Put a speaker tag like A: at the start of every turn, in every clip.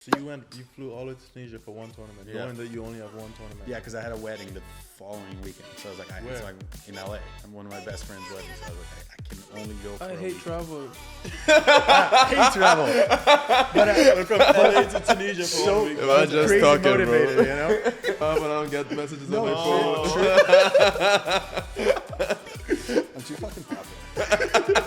A: So you flew all the way to Tunisia for one tournament, knowing that you only have one tournament.
B: Yeah, because I had a wedding the following weekend. So I was like, so I'm in LA. I'm one of my best friend's weddings. So I was like, I can only go for
A: I
B: a
A: hate
B: week.
A: travel.
B: I hate travel.
A: But from LA to Tunisia for
B: So
A: 1 week.
B: I was just crazy
A: talking,
B: motivated,
A: bro.
B: you know?
A: But I don't get messages on my phone.
B: I'm too fucking popular.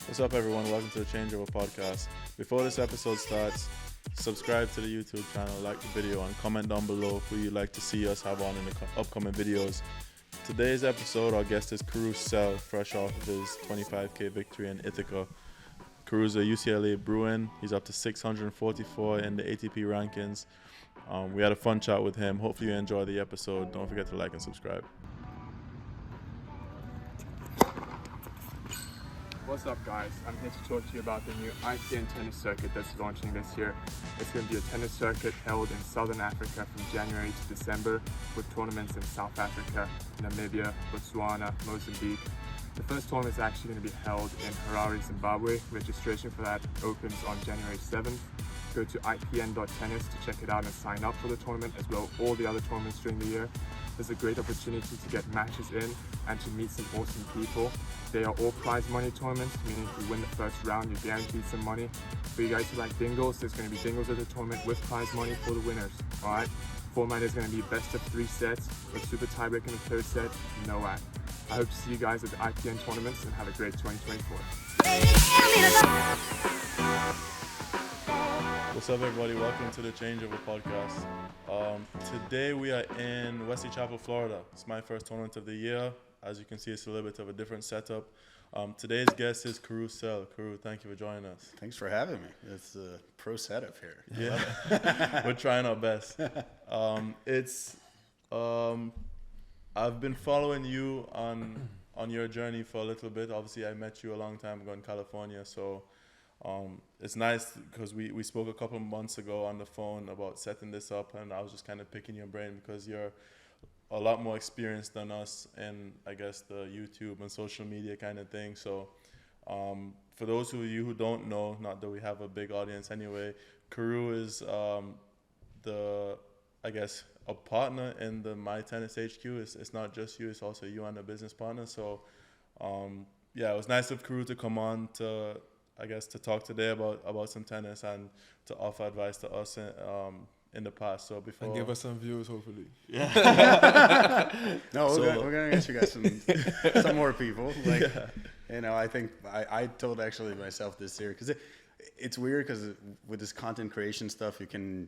A: What's up, everyone? Welcome to the Changeover podcast. Before this episode starts, subscribe to the YouTube channel, like the video, and comment down below who you'd like to see us have on in the upcoming videos. Today's episode, our guest is Karue, fresh off of his 25k victory in Ithaca. Karue's a UCLA Bruin. He's up to 644 in the ATP rankings. We had a fun chat with him. Hopefully you enjoy the episode. Don't forget to like and subscribe.
C: What's up, guys? I'm here to talk to you about the new IPN tennis circuit that's launching this year. It's going to be a tennis circuit held in Southern Africa from January to December, with tournaments in South Africa, Namibia, Botswana, Mozambique. The first tournament is actually going to be held in Harare, Zimbabwe. Registration for that opens on January 7th. Go to ipn.tennis to check it out and sign up for the tournament, as well as all the other tournaments during the year. There's a great opportunity to get matches in and to meet some awesome people. They are all prize money tournaments, meaning if you win the first round, you're guaranteed some money. For you guys who like dingles, there's going to be dingles at the tournament with prize money for the winners. Alright? Format is going to be best of 3 sets with super tiebreak in the third set, no act. I hope to see you guys at the IPN tournaments and have a great 2024.
A: What's up, everybody? Welcome to the Changeover podcast. Today we are in Wesley Chapel, Florida. It's my first tournament of the year. As you can see, it's a little bit of a different setup. Today's guest is Karue. Karue, thank you for joining us.
B: Thanks for having me. It's a pro setup here.
A: Yeah, we're trying our best. I've been following you on your journey for a little bit. Obviously, I met you a long time ago in California, so it's nice because we spoke a couple of months ago on the phone about setting this up, and I was just kind of picking your brain because you're a lot more experienced than us in, I guess, the YouTube and social media kind of thing. So for those of you who don't know, not that we have a big audience anyway, Karue is a partner in the MyTennisHQ. It's not just you, it's also you and a business partner. So yeah, it was nice of Karue to come on to, I guess, to talk today about some tennis and to offer advice to us in the past. So before,
D: and give us some views, hopefully.
A: Yeah.
B: No, we're gonna get you guys some more people. Like, yeah. You know, I think I told actually myself this year because it's weird because with this content creation stuff, you can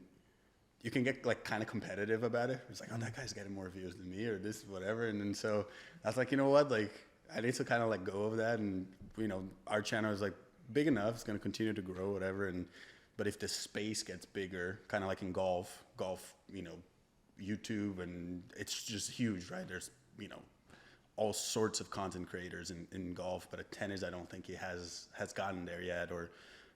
B: get like kind of competitive about it. It's like, oh, that guy's getting more views than me, or this, whatever. And then so I was like, you know what, like I need to kind of let go of that. And you know, our channel is like big enough; it's gonna continue to grow, whatever. But if the space gets bigger, kind of like in golf, you know, YouTube, and it's just huge, right? There's, you know, all sorts of content creators in golf, but at tennis, I don't think it has gotten there yet. Or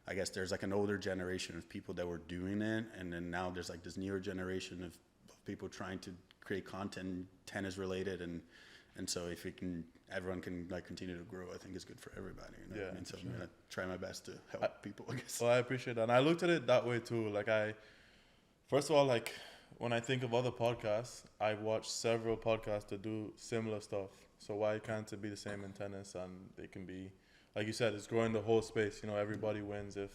B: I guess there's like an older generation of people that were doing it, and then now there's like this newer generation of people trying to create content tennis related, and so if everyone can like continue to grow, I think it's good for everybody. You know?
A: Yeah.
B: And so I'm gonna try my best to help people, I guess.
A: Well, I appreciate that. And I looked at it that way too. Like first of all, like when I think of other podcasts, I've watched several podcasts that do similar stuff. So why can't it be the same in tennis? And it can be, like you said, it's growing the whole space. You know, everybody wins if,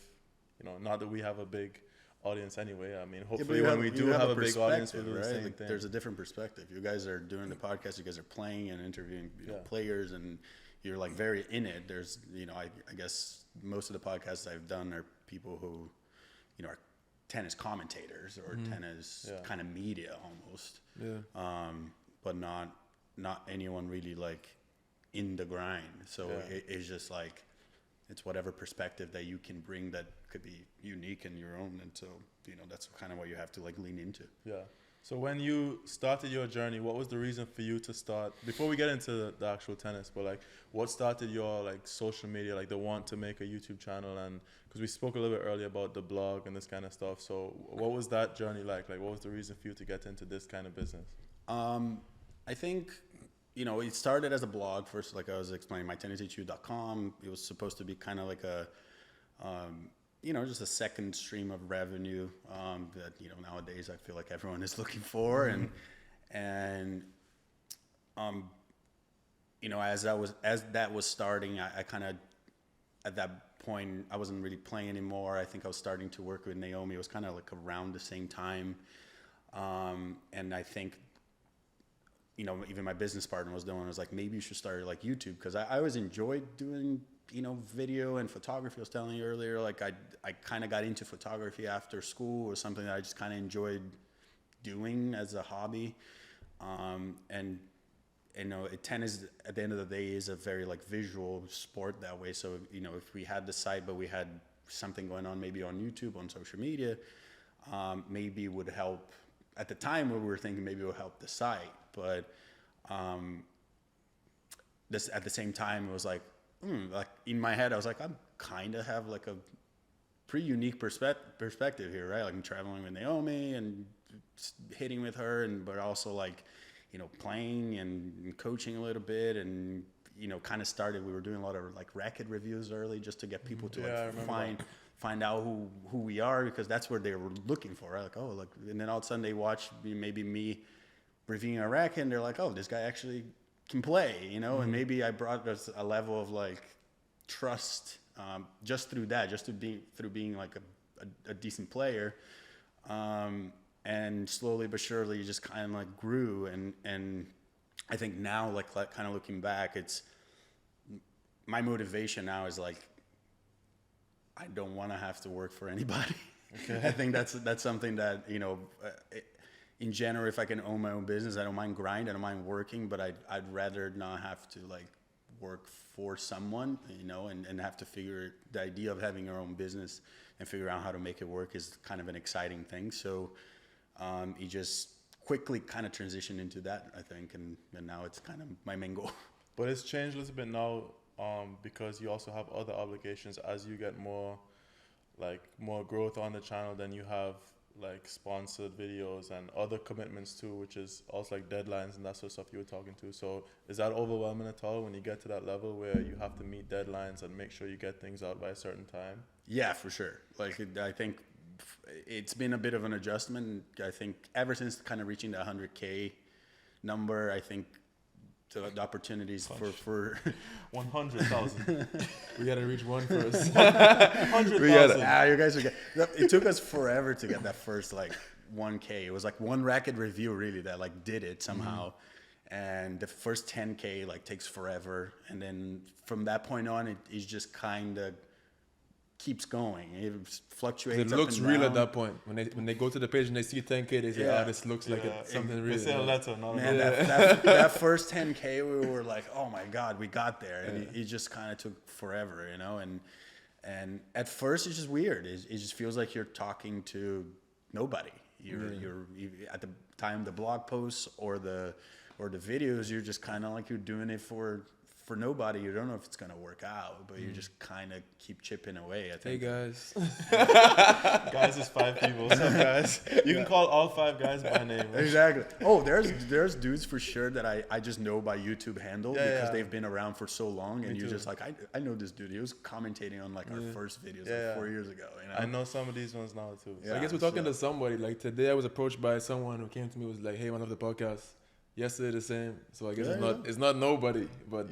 A: you know, not that we have a big audience anyway. I mean, hopefully when we do have a big audience, we'll do the same thing.
B: There's a different perspective. You guys are doing the podcast, you guys are playing and interviewing players, and you're like very in it. There's, you know, I guess most of the podcasts I've done are people who, you know, are tennis commentators or tennis kind of media almost.
A: Yeah.
B: But not anyone really like in the grind. So it's just like, it's whatever perspective that you can bring that could be unique in your own. And so, you know, that's kind of what you have to like lean into.
A: Yeah. So when you started your journey, what was the reason for you to start, before we get into the actual tennis, but like what started your like social media, like the want to make a YouTube channel? And because we spoke a little bit earlier about the blog and this kind of stuff. So what was that journey like? Like what was the reason for you to get into this kind of business?
B: I think, you know, it started as a blog first, like I was explaining, MyTennisHQ.com. It was supposed to be kind of like a just a second stream of revenue that nowadays I feel like everyone is looking for, and as that was starting, I kind of at that point I wasn't really playing anymore. I think I was starting to work with Naomi. It was kind of like around the same time, and I think even my business partner was was like, maybe you should start like YouTube, because I always enjoyed doing video and photography. I was telling you earlier, like I kind of got into photography after school, or something that I just kind of enjoyed doing as a hobby. And tennis at the end of the day is a very like visual sport that way. So if we had the site, but we had something going on maybe on YouTube, on social media, maybe would help. At the time, we were thinking maybe it would help the site, but this at the same time it was like in my head I was like, I'm kind of have like a pretty unique perspective here, right? Like I'm traveling with Naomi and hitting with her, but also like playing and coaching a little bit, and kind of started. We were doing a lot of like racket reviews early, just to get people to find out who we are, because that's what they were looking for, right? Like, oh, like, and then all of a sudden they watch maybe me reviewing a racket, and they're like, oh, this guy actually can play, and maybe I brought us a level of like trust just through that, through being like a decent player. And slowly but surely you just kind of like grew, and I think now like kind of looking back, it's my motivation now is like, I don't want to have to work for anybody. Okay. I think that's something that in general, if I can own my own business, I don't mind grind, I don't mind working, but I'd rather not have to like work for someone, and have to figure the idea of having your own business and figure out how to make it work is kind of an exciting thing. So you just quickly kind of transitioned into that, I think, and now it's kind of my main goal.
A: But it's changed a little bit now, because you also have other obligations as you get more growth on the channel. Then you have like sponsored videos and other commitments too, which is also like deadlines and that sort of stuff you were talking to. So is that overwhelming at all when you get to that level where you have to meet deadlines and make sure you get things out by a certain time? Yeah,
B: for sure. Like I think it's been a bit of an adjustment. I think ever since kind of reaching the 100K number, I think the opportunities for
A: 100,000.
D: We gotta reach one first.
A: 100,000.
B: You guys are it took us forever to get that first like 1K. It was like one racket review really that like did it somehow. And the first 10K like takes forever, and then from that point on it just kind of keeps going. It fluctuates.
D: It looks real at that point. When they go to the page and they see 10K, they say, "Oh, this looks like it's something real."
A: They say a letter, not
B: man. That first 10K, we were like, "Oh my God, we got there!" And it just kind of took forever, And at first, it's just weird. It just feels like you're talking to nobody. You're at the time the blog posts or the videos, you're just kind of like you're doing it for nobody. You don't know if it's gonna work out, but you just kind of keep chipping away. I think.
D: Hey guys.
A: Guys is 5 people. What's up, guys? You can call all 5 guys by name.
B: Exactly. Oh, there's dudes for sure that I just know by YouTube handle because they've been around for so long, and you're just like, I know this dude. He was commentating on like our first videos like 4 years ago.
A: I know some of these ones now too.
D: So I guess we're talking to somebody. Like today, I was approached by someone who came to me, was like, "Hey, one of the podcasts." Yesterday the same, so I guess it's not nobody, but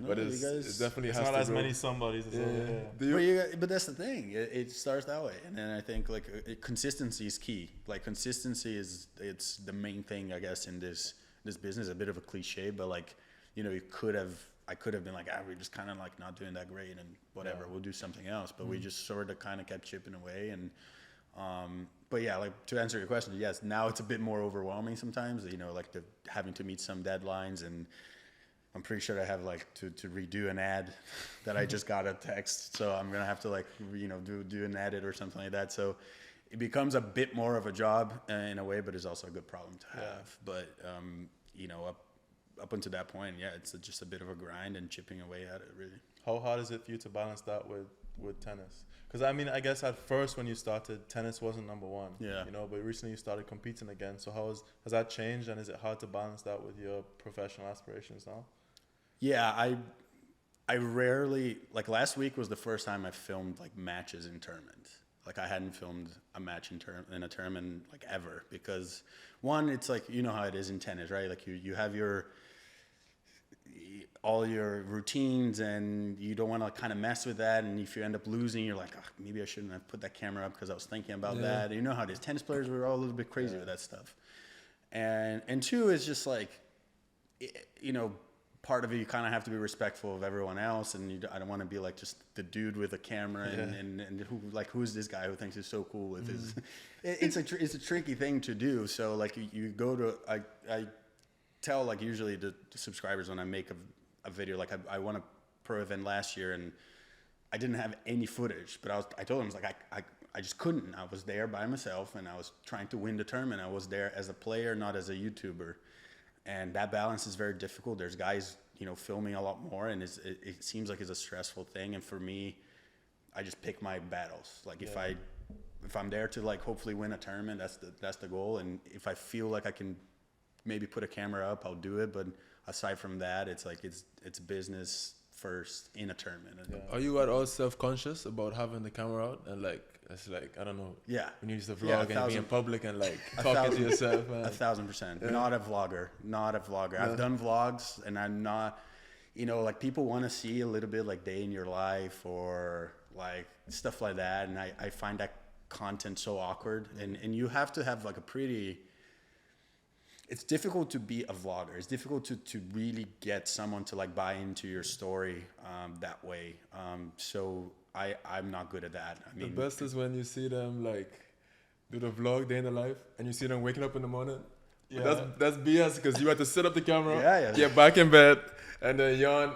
D: but it's definitely
A: it's
D: has
A: not
D: to
A: as
D: grow.
A: many somebodies.
B: But that's the thing. It starts that way, and then I think like consistency is key. Like consistency it's the main thing, I guess, in this business. A bit of a cliche, but like I could have been like, we're just kind of like not doing that great, and whatever, we'll do something else. But we just sort of kind of kept chipping away, and but yeah, like to answer your question, yes, now it's a bit more overwhelming sometimes, like having to meet some deadlines, and I'm pretty sure I have like to redo an ad that I just got a text, so I'm gonna have to like do an edit or something like that. So it becomes a bit more of a job in a way, but it's also a good problem to have. But up until that point, it's just a bit of a grind and chipping away at it, really.
A: How hard is it for you to balance that with tennis? Because I guess at first when you started, tennis wasn't number one. But recently you started competing again. So has that changed, and is it hard to balance that with your professional aspirations now? Yeah,
B: I rarely, like last week was the first time I filmed like matches in tournaments. Like I hadn't filmed a match in a tournament like ever, because one, it's like, you know how it is in tennis, right? Like you have all your routines, and you don't want to kind of mess with that. And if you end up losing, you're like, oh, maybe I shouldn't have put that camera up because I was thinking about that. And you know how it is. Tennis players, we're all a little bit crazy with that stuff. And two is just like, you know, part of it, you kind of have to be respectful of everyone else, and I don't want to be like just the dude with a camera and who's this guy who thinks he's so cool with his. It's a tricky thing to do. So like you go to I tell like usually the subscribers when I make a video, like I won a pro event last year and I didn't have any footage, but I told them, I was like I just couldn't. I was there by myself and I was trying to win the tournament. I was there as a player, not as a YouTuber. And that balance is very difficult. There's guys, you know, filming a lot more, and it seems like it's a stressful thing. And for me, I just pick my battles. Like if I'm there to like hopefully win a tournament, that's the goal. And if I feel like I can maybe put a camera up, I'll do it. But aside from that, it's like it's business first in a tournament.
D: Are you at all self-conscious about having the camera out and like it's like, I don't know, when you use the vlog and being in public and like talking to yourself?
B: 1,000%. Not a vlogger. I've done vlogs, and I'm not, you know, like people want to see a little bit like day in your life or like stuff like that, and I find that content so awkward, and you have to have like a pretty, it's difficult to be a vlogger. It's difficult to really get someone to like buy into your story that way. So I'm not good at that. I mean,
D: the best is when you see them like do the vlog day in the life, and you see them waking up in the morning. Yeah. That's BS, because you have to set up the camera, get back in bed, and then yawn,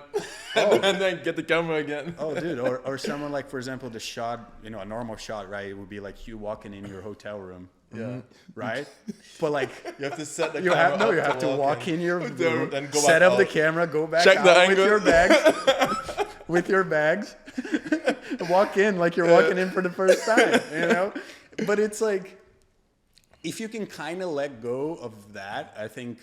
D: and then get the camera again.
B: Oh, dude, or someone like, for example, the shot, you know, a normal shot, right? It would be like you walking in your hotel room. Yeah. Right? But like
A: you have to set the camera up.
B: You have to walk in your room, then go set up the camera, go back
D: check
B: out
D: the angle
B: with your bags. Walk in like you're walking in for the first time, you know? But it's like, if you can kind of let go of that, I think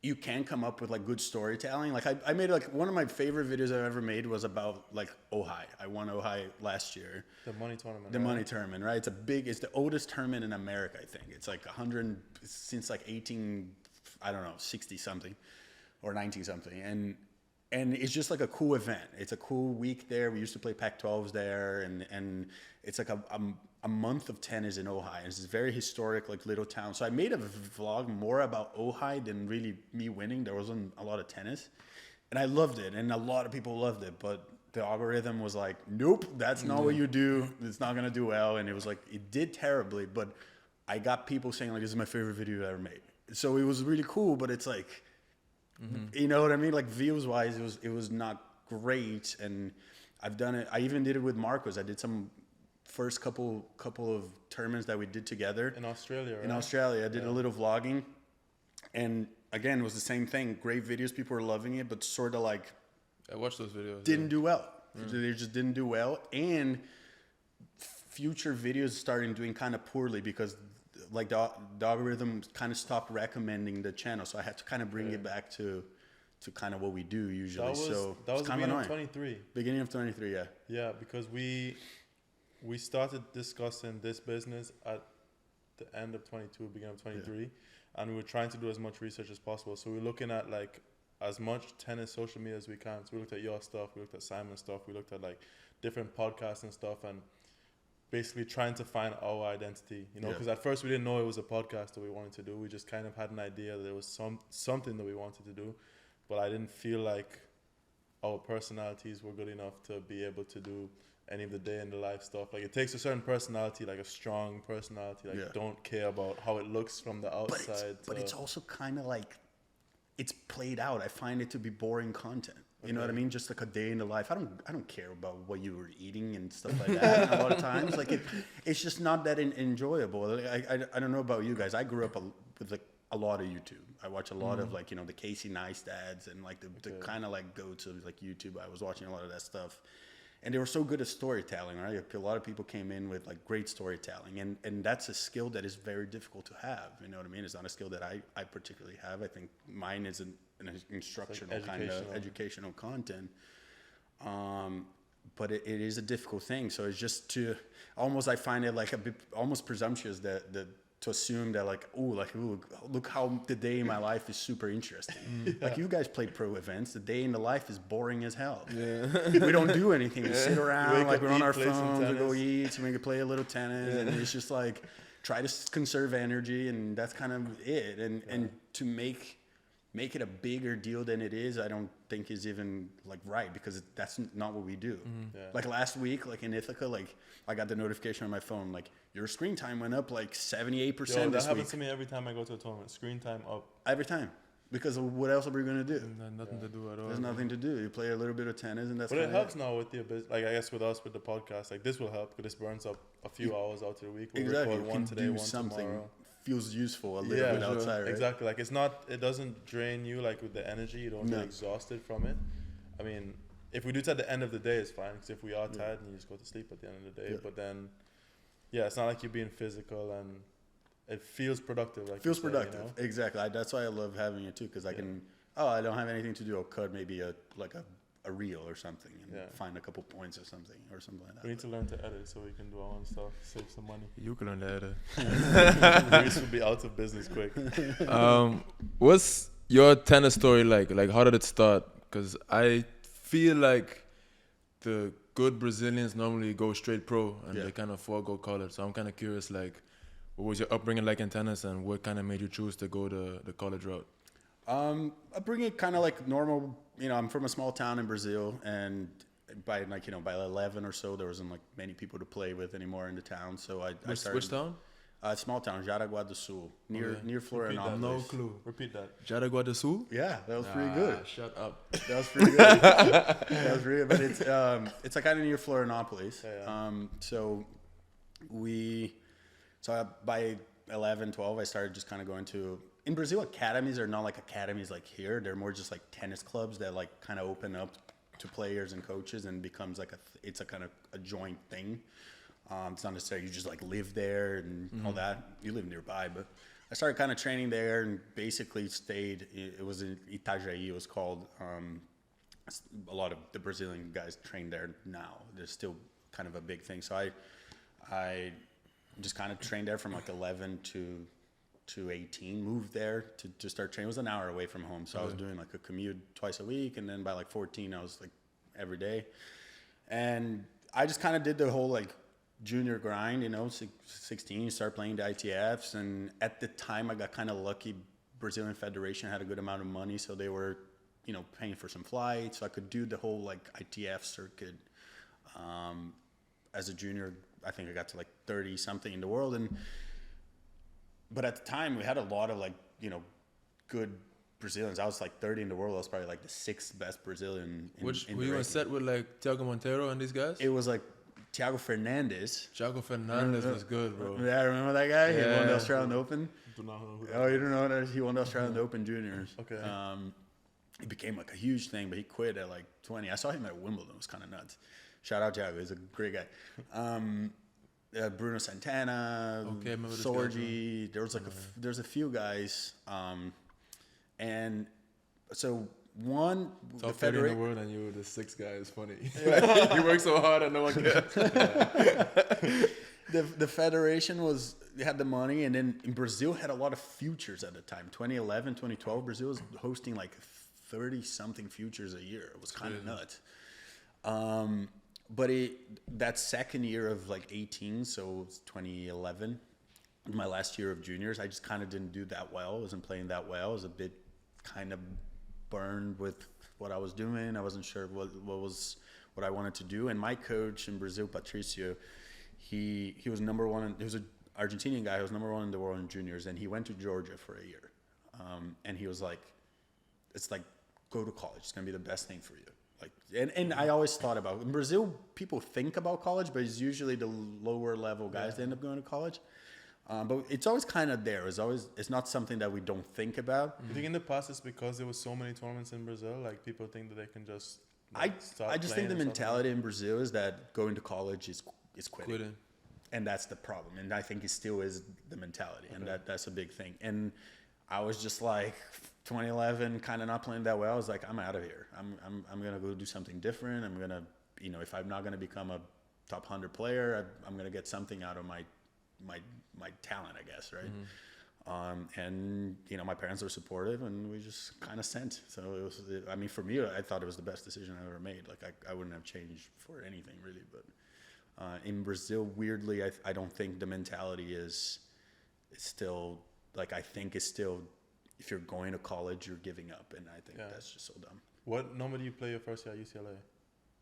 B: you can come up with like good storytelling. Like I made like one of my favorite videos I've ever made was about like Ojai. I won Ojai last year.
A: The money tournament.
B: Money tournament, right? It's the oldest tournament in America, I think. It's like 100 since like 60 something or 19 something. And it's just like a cool event. It's a cool week there. We used to play Pac-12s there, and it's like a month of tennis in Ojai. And it's a very historic, like little town. So I made a vlog more about Ojai than really me winning. There wasn't a lot of tennis, and I loved it, and a lot of people loved it. But the algorithm was like, nope, that's not what you do. It's not gonna do well. And it was like, it did terribly, but I got people saying like, this is my favorite video I ever made. So it was really cool, but it's like, you know what I mean? Like views wise, it was not great. And I've done it. I even did it with Marcos. I did some first couple of tournaments that we did together
A: in Australia. Right?
B: In Australia, I did a little vlogging, and again, it was the same thing. Great videos, people were loving it, but sort of like
D: I watched those videos.
B: Didn't do well. They just didn't do well, and future videos started doing kind of poorly because like the algorithm kind of stopped recommending the channel, so I had to kind of bring it back to kind of what we do usually.
A: That was
B: kind
A: beginning of 23.
B: Beginning of 23, yeah.
A: Yeah, because we started discussing this business at the end of 22, beginning of 23, and we were trying to do as much research as possible. So we're looking at like as much tennis social media as we can. So we looked at your stuff, we looked at Simon's stuff, we looked at like different podcasts and stuff, and basically trying to find our identity, you know, because at first we didn't know it was a podcast that we wanted to do. We just kind of had an idea that there was something that we wanted to do, but I didn't feel like our personalities were good enough to be able to do any of the day in the life stuff. Like it takes a certain personality, like a strong personality, like don't care about how it looks from the outside.
B: But it's also kind of like it's played out. I find it to be boring content. You know what I mean? Just like a day in the life. I don't care about what you were eating and stuff like that. A lot of times, like it's just not that enjoyable. Like, I don't know about you guys. I grew up with like a lot of YouTube. I watch a lot of like, you know, the Casey Neistats and like the kind of like go to like YouTube. I was watching a lot of that stuff. And they were so good at storytelling, right? A lot of people came in with like great storytelling, and that's a skill that is very difficult to have. You know what I mean? It's not a skill that I particularly have. I think mine is an instructional like kind of educational content. but it is a difficult thing. So it's just to almost, I find it like a bit almost presumptuous that to assume that like, look how the day in my life is super interesting. Like you guys play pro events, the day in the life is boring as hell. Yeah. We don't do anything. We sit around, like we're on our phones, we go eat, and we can play a little tennis, and it's just like try to conserve energy, and that's kind of it. And to make it a bigger deal than it is, I don't think is even like right, because that's not what we do. Like last week, like in Ithaca, like I got the notification on my phone, like your screen time went up like 78% this week.
A: That happens to me every time I go to a tournament. Screen time up.
B: Every time. Because what else are we going to do?
D: Nothing to do at all.
B: There's nothing to do. You play a little bit of tennis, and that's.
A: But it helps now with the like I guess with us with the podcast. Like this will help because this burns up a few hours out of the week. We'll record one today, one tomorrow.
B: Feels useful a little bit outside, right?
A: Exactly. Like it doesn't drain you like with the energy. You don't get exhausted from it. I mean, if we do it at the end of the day, it's fine. Because if we are tired, and you just go to sleep at the end of the day. Yeah. But then, it's not like you're being physical, and it feels productive. Like
B: feels productive, you know? Exactly. That's why I love having it too, because I can. Oh, I don't have anything to do. I'll cut maybe a reel or something and find a couple points or something like that.
A: We need to learn to edit so we can do our own stuff, save some money.
D: You can learn to edit.
A: Reece will be out of business quick.
D: What's your tennis story like? Like, how did it start? Because I feel like the good Brazilians normally go straight pro and they kind of forego college. So I'm kind of curious, like, what was your upbringing like in tennis, and what kind of made you choose to go the college route?
B: Upbringing kind of like normal. You know, I'm from a small town in Brazil, and by 11 or so, there wasn't like many people to play with anymore in the town. So I started.
D: Which town?
B: Small town, Jaraguá do Sul, near Florianópolis.
A: No clue. Repeat that.
D: Jaraguá do Sul?
B: Yeah, that was pretty good.
D: Shut up.
B: That was pretty good. That was really good. But it's like kind of near Florianópolis. So by 11, 12, I started just kind of going to. In Brazil, academies are not like academies like here. They're more just like tennis clubs that like kind of open up to players and coaches and becomes like it's a kind of a joint thing. It's not necessarily you just like live there and all that. You live nearby, but I started kind of training there and basically stayed. It was in Itajaí. It was called. A lot of the Brazilian guys train there now. There's still kind of a big thing. So I just kind of trained there from like 11 to 18, moved there to start training. It was an hour away from home, so I was doing like a commute twice a week, and then by like 14 I was like every day. And I just kind of did the whole like junior grind, 16 you start playing the ITFs, and at the time I got kind of lucky. Brazilian Federation had a good amount of money, so they were paying for some flights, so I could do the whole like ITF circuit. As a junior, I think I got to like 30 something in the world, but at the time we had a lot of like, good Brazilians. I was like 30 in the world. I was probably like the 6th best Brazilian.
D: Were you on set with like Thiago Monteiro and these guys?
B: It was like Thiago Fernandes.
D: Thiago Fernandes was good, bro.
B: Yeah, remember that guy?
D: Yeah.
B: He won the Australian Open.
A: Do not know who that
B: Oh, you don't know that? He won the Australian Open juniors.
A: Okay.
B: It became like a huge thing, but he quit at like 20. I saw him at Wimbledon. It was kind of nuts. Shout out Thiago. He's a great guy. Bruno Santana, Sorgi. There was like there's a few guys, and so one
D: top 30 in the world, and you were the 6th guy. Is funny. Yeah. You work so hard and no one cares.
B: The federation had the money, and then in Brazil had a lot of futures at the time. 2011, 2012, Brazil was hosting like 30 something futures a year. It was kind of nuts. But that second year of like 18, so it's 2011, my last year of juniors, I just kind of didn't do that well. I wasn't playing that well. I was a bit kind of burned with what I was doing. I wasn't sure what I wanted to do. And my coach in Brazil, Patricio, he was number one. He was an Argentinian guy who was number 1 in the world in juniors, and he went to Georgia for a year. And he was like, it's like, go to college. It's going to be the best thing for you. Like, and I always thought about, in Brazil, people think about college, but it's usually the lower level guys that end up going to college. But it's always kind of there. It's not something that we don't think about.
A: You think in the past it's because there was so many tournaments in Brazil, like people think that they can just
B: I just think the mentality in Brazil is that going to college is quitting. And that's the problem. And I think it still is the mentality. Okay. And that's a big thing. And I was just like 2011, kind of not playing that well. I was like, I'm out of here. I'm gonna go do something different. I'm gonna if I'm not going to become a top 100 player, I'm going to get something out of my talent, I guess, right? And my parents were supportive, and we just kind of sent. So for me, I thought it was the best decision I ever made. Like I wouldn't have changed for anything really. But in Brazil, weirdly, I don't think the mentality is still like, I think it's still, if you're going to college, you're giving up, and I think that's just so dumb.
A: What number do you play your first year at UCLA?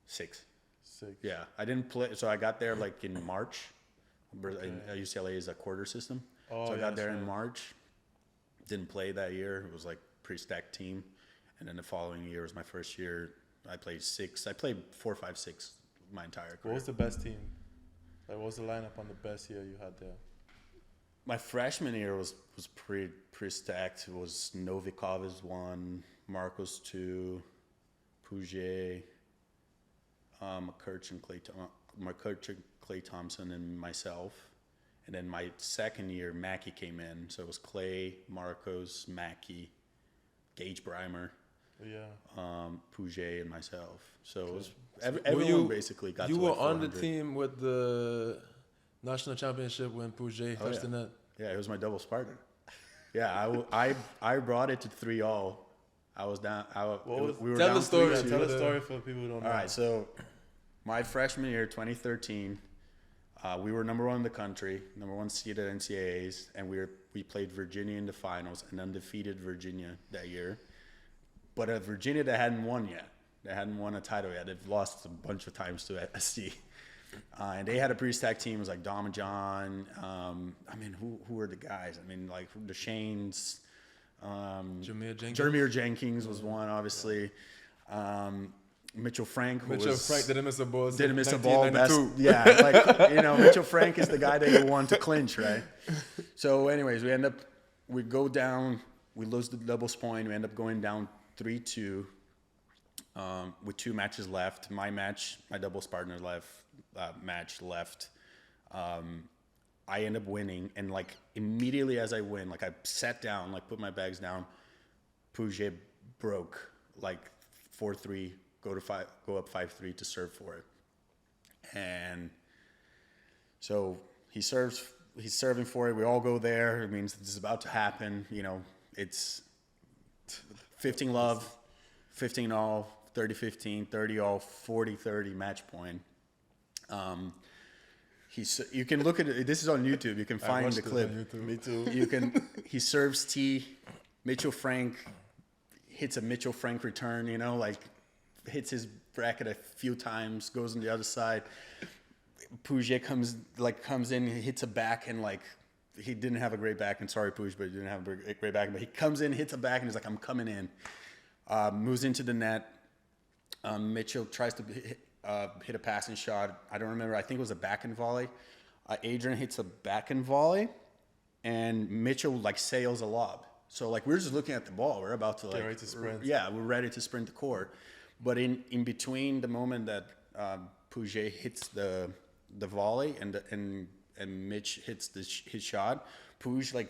B: 6.
A: 6.
B: Yeah, I didn't play. So I got there like in March. UCLA is a quarter system. So I got there in March. Didn't play that year. It was like pretty stacked team. And then the following year was my first year. I played 6. I played 4, 5, 6 my entire career.
A: What was the best team? Like, what was the lineup on the best year you had there?
B: My freshman year was pretty stacked. It was Novikov is 1, Marcos 2, Puget, McCurch and Clay Thompson, and myself. And then my second year, Mackey came in. So it was Clay, Marcos, Mackey, Gage Breimer, Puget, and myself. So it was everyone basically got to
D: You were
B: like
D: on the team with the national championship when Puget touched the net.
B: Yeah, it was my doubles partner. Yeah, I brought it to 3-all. I was down. We were
A: tell
B: down
A: the story.
B: 3-2.
A: Tell the story for people who don't know.
B: All right, so my freshman year, 2013, we were number 1 in the country, number 1 seed at NCAAs, and we played Virginia in the finals, and undefeated Virginia that year. But a Virginia that hadn't won yet, that hadn't won a title yet, they've lost a bunch of times to SC. And they had a pretty stacked team. It was like Dom and John. Who were the guys? Like the Shanes. Jameer Jenkins was one, obviously. Mitchell Frank
D: didn't miss a ball.
B: Didn't miss a ball. Mitchell Frank is the guy that you want to clinch, right? So, anyways, we go down. We lose the doubles point. We end up going down 3-2 with 2 matches left. My doubles partner match left. I end up winning, and like immediately as I win, like I sat down, like put my bags down. Puget broke like 4-3, go up 5-3 to serve for it, and so he's serving for it. We all go there. It means this is about to happen. It's 15-love, 15-all, 30-15, 30-all, 40-30 match point. You can look at it. This is on YouTube. You can find the clip.
A: Me too.
B: He serves T. Mitchell Frank hits a Mitchell Frank return. Hits his bracket a few times. Goes on the other side. Puget comes in. He hits a back, and he didn't have a great back. And sorry, Puget, but he didn't have a great back. But he comes in, hits a back, and he's like, "I'm coming in." Moves into the net. Mitchell tries to hit a passing shot. I don't remember. I think it was a backhand volley. Adrian hits a backhand volley, and Mitchell sails a lob. So we're just looking at the ball. We're about to
A: ready to sprint.
B: We're ready to sprint the court. But in between the moment that Puget hits the volley and Mitch hits his shot, Puget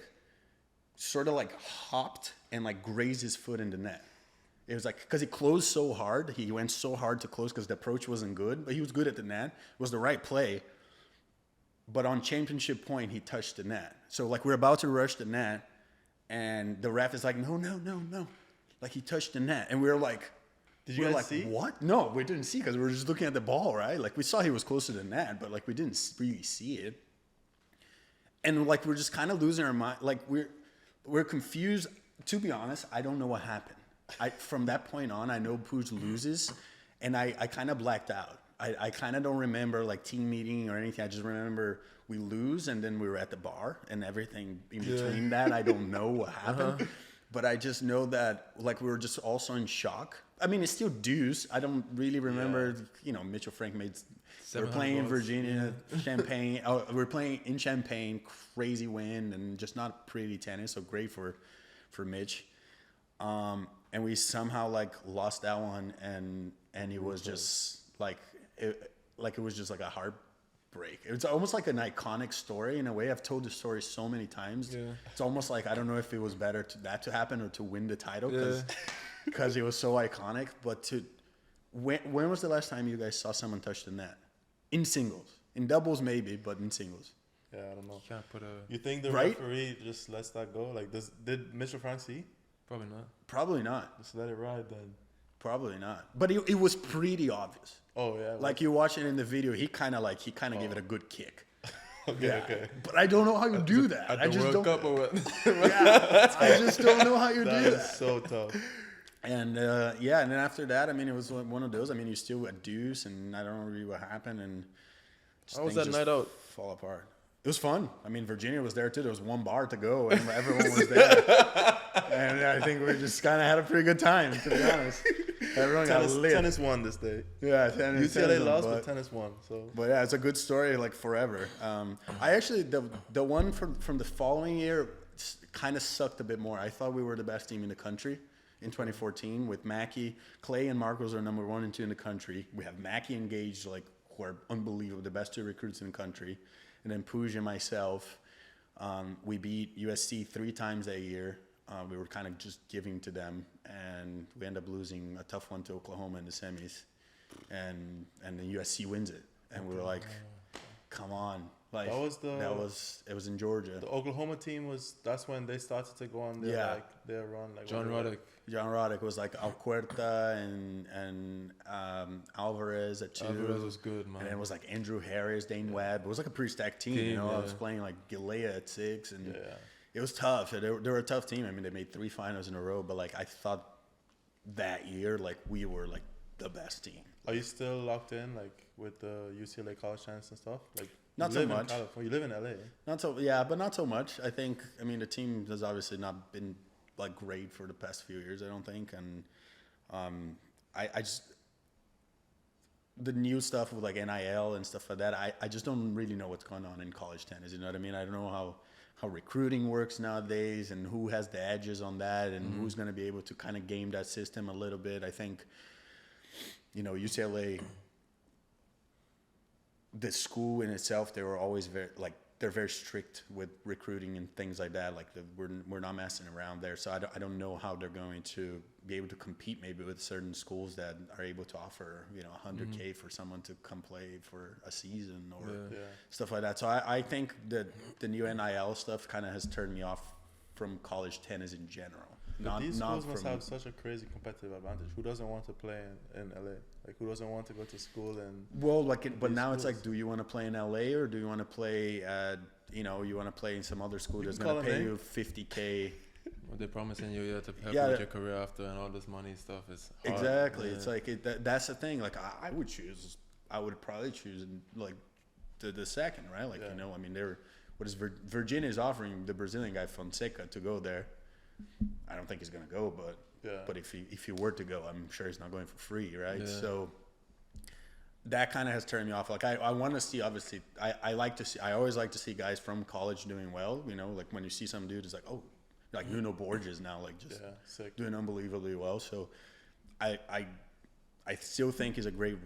B: sort of hopped and grazed his foot in the net. It was because he closed so hard. He went so hard to close because the approach wasn't good, but he was good at the net. It was the right play. But on championship point, he touched the net. So we're about to rush the net, and the ref is like, no. He touched the net. And we were like,
A: did you guys see?
B: What? No, we didn't see because we were just looking at the ball, right? We saw he was closer than that, but we didn't really see it. And we're just kind of losing our mind. We're confused. To be honest, I don't know what happened. From that point on, I know Puig loses, and I kind of blacked out. I kind of don't remember team meeting or anything. I just remember we lose, and then we were at the bar, and everything in between that, I don't know what happened. But I just know that we were just also in shock. It's still deuce. I don't really remember. Mitchell Frank made. We're playing in Virginia, Champaign. We're playing in Champaign. Crazy wind and just not pretty tennis. So great for Mitch. And we somehow lost that one, and it was just it was just a heartbreak. It's almost like an iconic story in a way. I've told the story so many times. Yeah. It's almost I don't know if it was better that to happen or to win the title because it was so iconic. But When was the last time you guys saw someone touch the net? In singles. In doubles, maybe, but in singles.
A: Yeah, I don't know.
D: Can't put a.
A: You think the
B: Right?
A: referee just lets that go? Like, did Mr. Frank see?
D: Probably not.
B: Probably not.
A: Just let it ride then.
B: Probably not. But it was pretty obvious.
A: Oh yeah.
B: Like you watch it in the video, he kind of gave it a good kick.
A: Okay,
B: Yeah.
A: okay.
B: But I don't know how you do that.
D: At
B: I
D: the
B: just
D: World
B: don't.
D: Cup or what?
B: Yeah, I just don't know how you
A: That
B: do
A: is
B: that.
A: so tough.
B: And and then after that, I mean, it was one of those. I mean, you still a deuce, and I don't know really what happened, and
D: How was
B: things
D: that
B: just
D: night out?
B: fall apart. It was fun. I mean, Virginia was there too. There was one bar to go, and everyone was there. And I think we just kind of had a pretty good time, to be honest. Everyone got lit.
A: Tennis won this day.
B: Yeah, tennis.
A: UCLA
B: won,
A: lost, but tennis won. So.
B: But yeah, it's a good story, like forever. I actually the one from the following year kind of sucked a bit more. I thought we were the best team in the country in 2014 with Mackey. Clay and Marcos are number 1 and 2 in the country. We have Mackey engaged, like, who are unbelievable, the best 2 recruits in the country. And then Puj and myself, we beat USC 3 times that year. We were kind of just giving to them, and we ended up losing a tough one to Oklahoma in the semis, and then USC wins it, and we were like, "Come on!" Like it was in Georgia.
A: The Oklahoma team that's when they started to go on their run. Like
D: John
B: Roddick was like Alcuerta and Alvarez at 2.
D: Alvarez was good, man.
B: And it was like Andrew Harris, Dane Webb. It was like a pretty stacked team. I was playing like Galea at 6, and it was tough. They were a tough team. I mean, they made 3 finals in a row, but like I thought that year, like we were like the best team.
A: Are you still locked in, like with the UCLA college chance and stuff? Like
B: not so much.
A: You live in LA.
B: But not so much. I think. I mean, the team has obviously not been like great for the past few years. I don't think, and I just the new stuff with like NIL and stuff like that. I just don't really know what's going on in college tennis. You know what I mean? I don't know how recruiting works nowadays and who has the edges on that and who's going to be able to kind of game that system a little bit. I think, UCLA, the school in itself, they were always they're very strict with recruiting and things like that. Like we're not messing around there. So I don't know how they're going to be able to compete maybe with certain schools that are able to offer, $100K for someone to come play for a season or stuff like that. So I think that the new NIL stuff kind of has turned me off from college tennis in general.
A: But these schools must have such a crazy competitive advantage. Who doesn't want to play in LA? Like, who doesn't want to go to school and?
B: Well, but now schools. It's like, do you want to play in LA or do you want to play at, you want to play in some other school that's going to pay you $50K?
D: Well, they're promising you to help you with your career after, and all this money stuff is hard.
B: Exactly. Yeah. It's like that's the thing. Like I would probably choose like the second, right? Like I mean, what is Virginia's offering the Brazilian guy Fonseca to go there. I don't think he's gonna go, but if he were to go, I'm sure he's not going for free, right? Yeah. So that kind of has turned me off. Like I want to see, obviously, I always like to see guys from college doing well. Like when you see some dude is like, oh, like Nuno Borges now, like just doing unbelievably well. So I still think is a great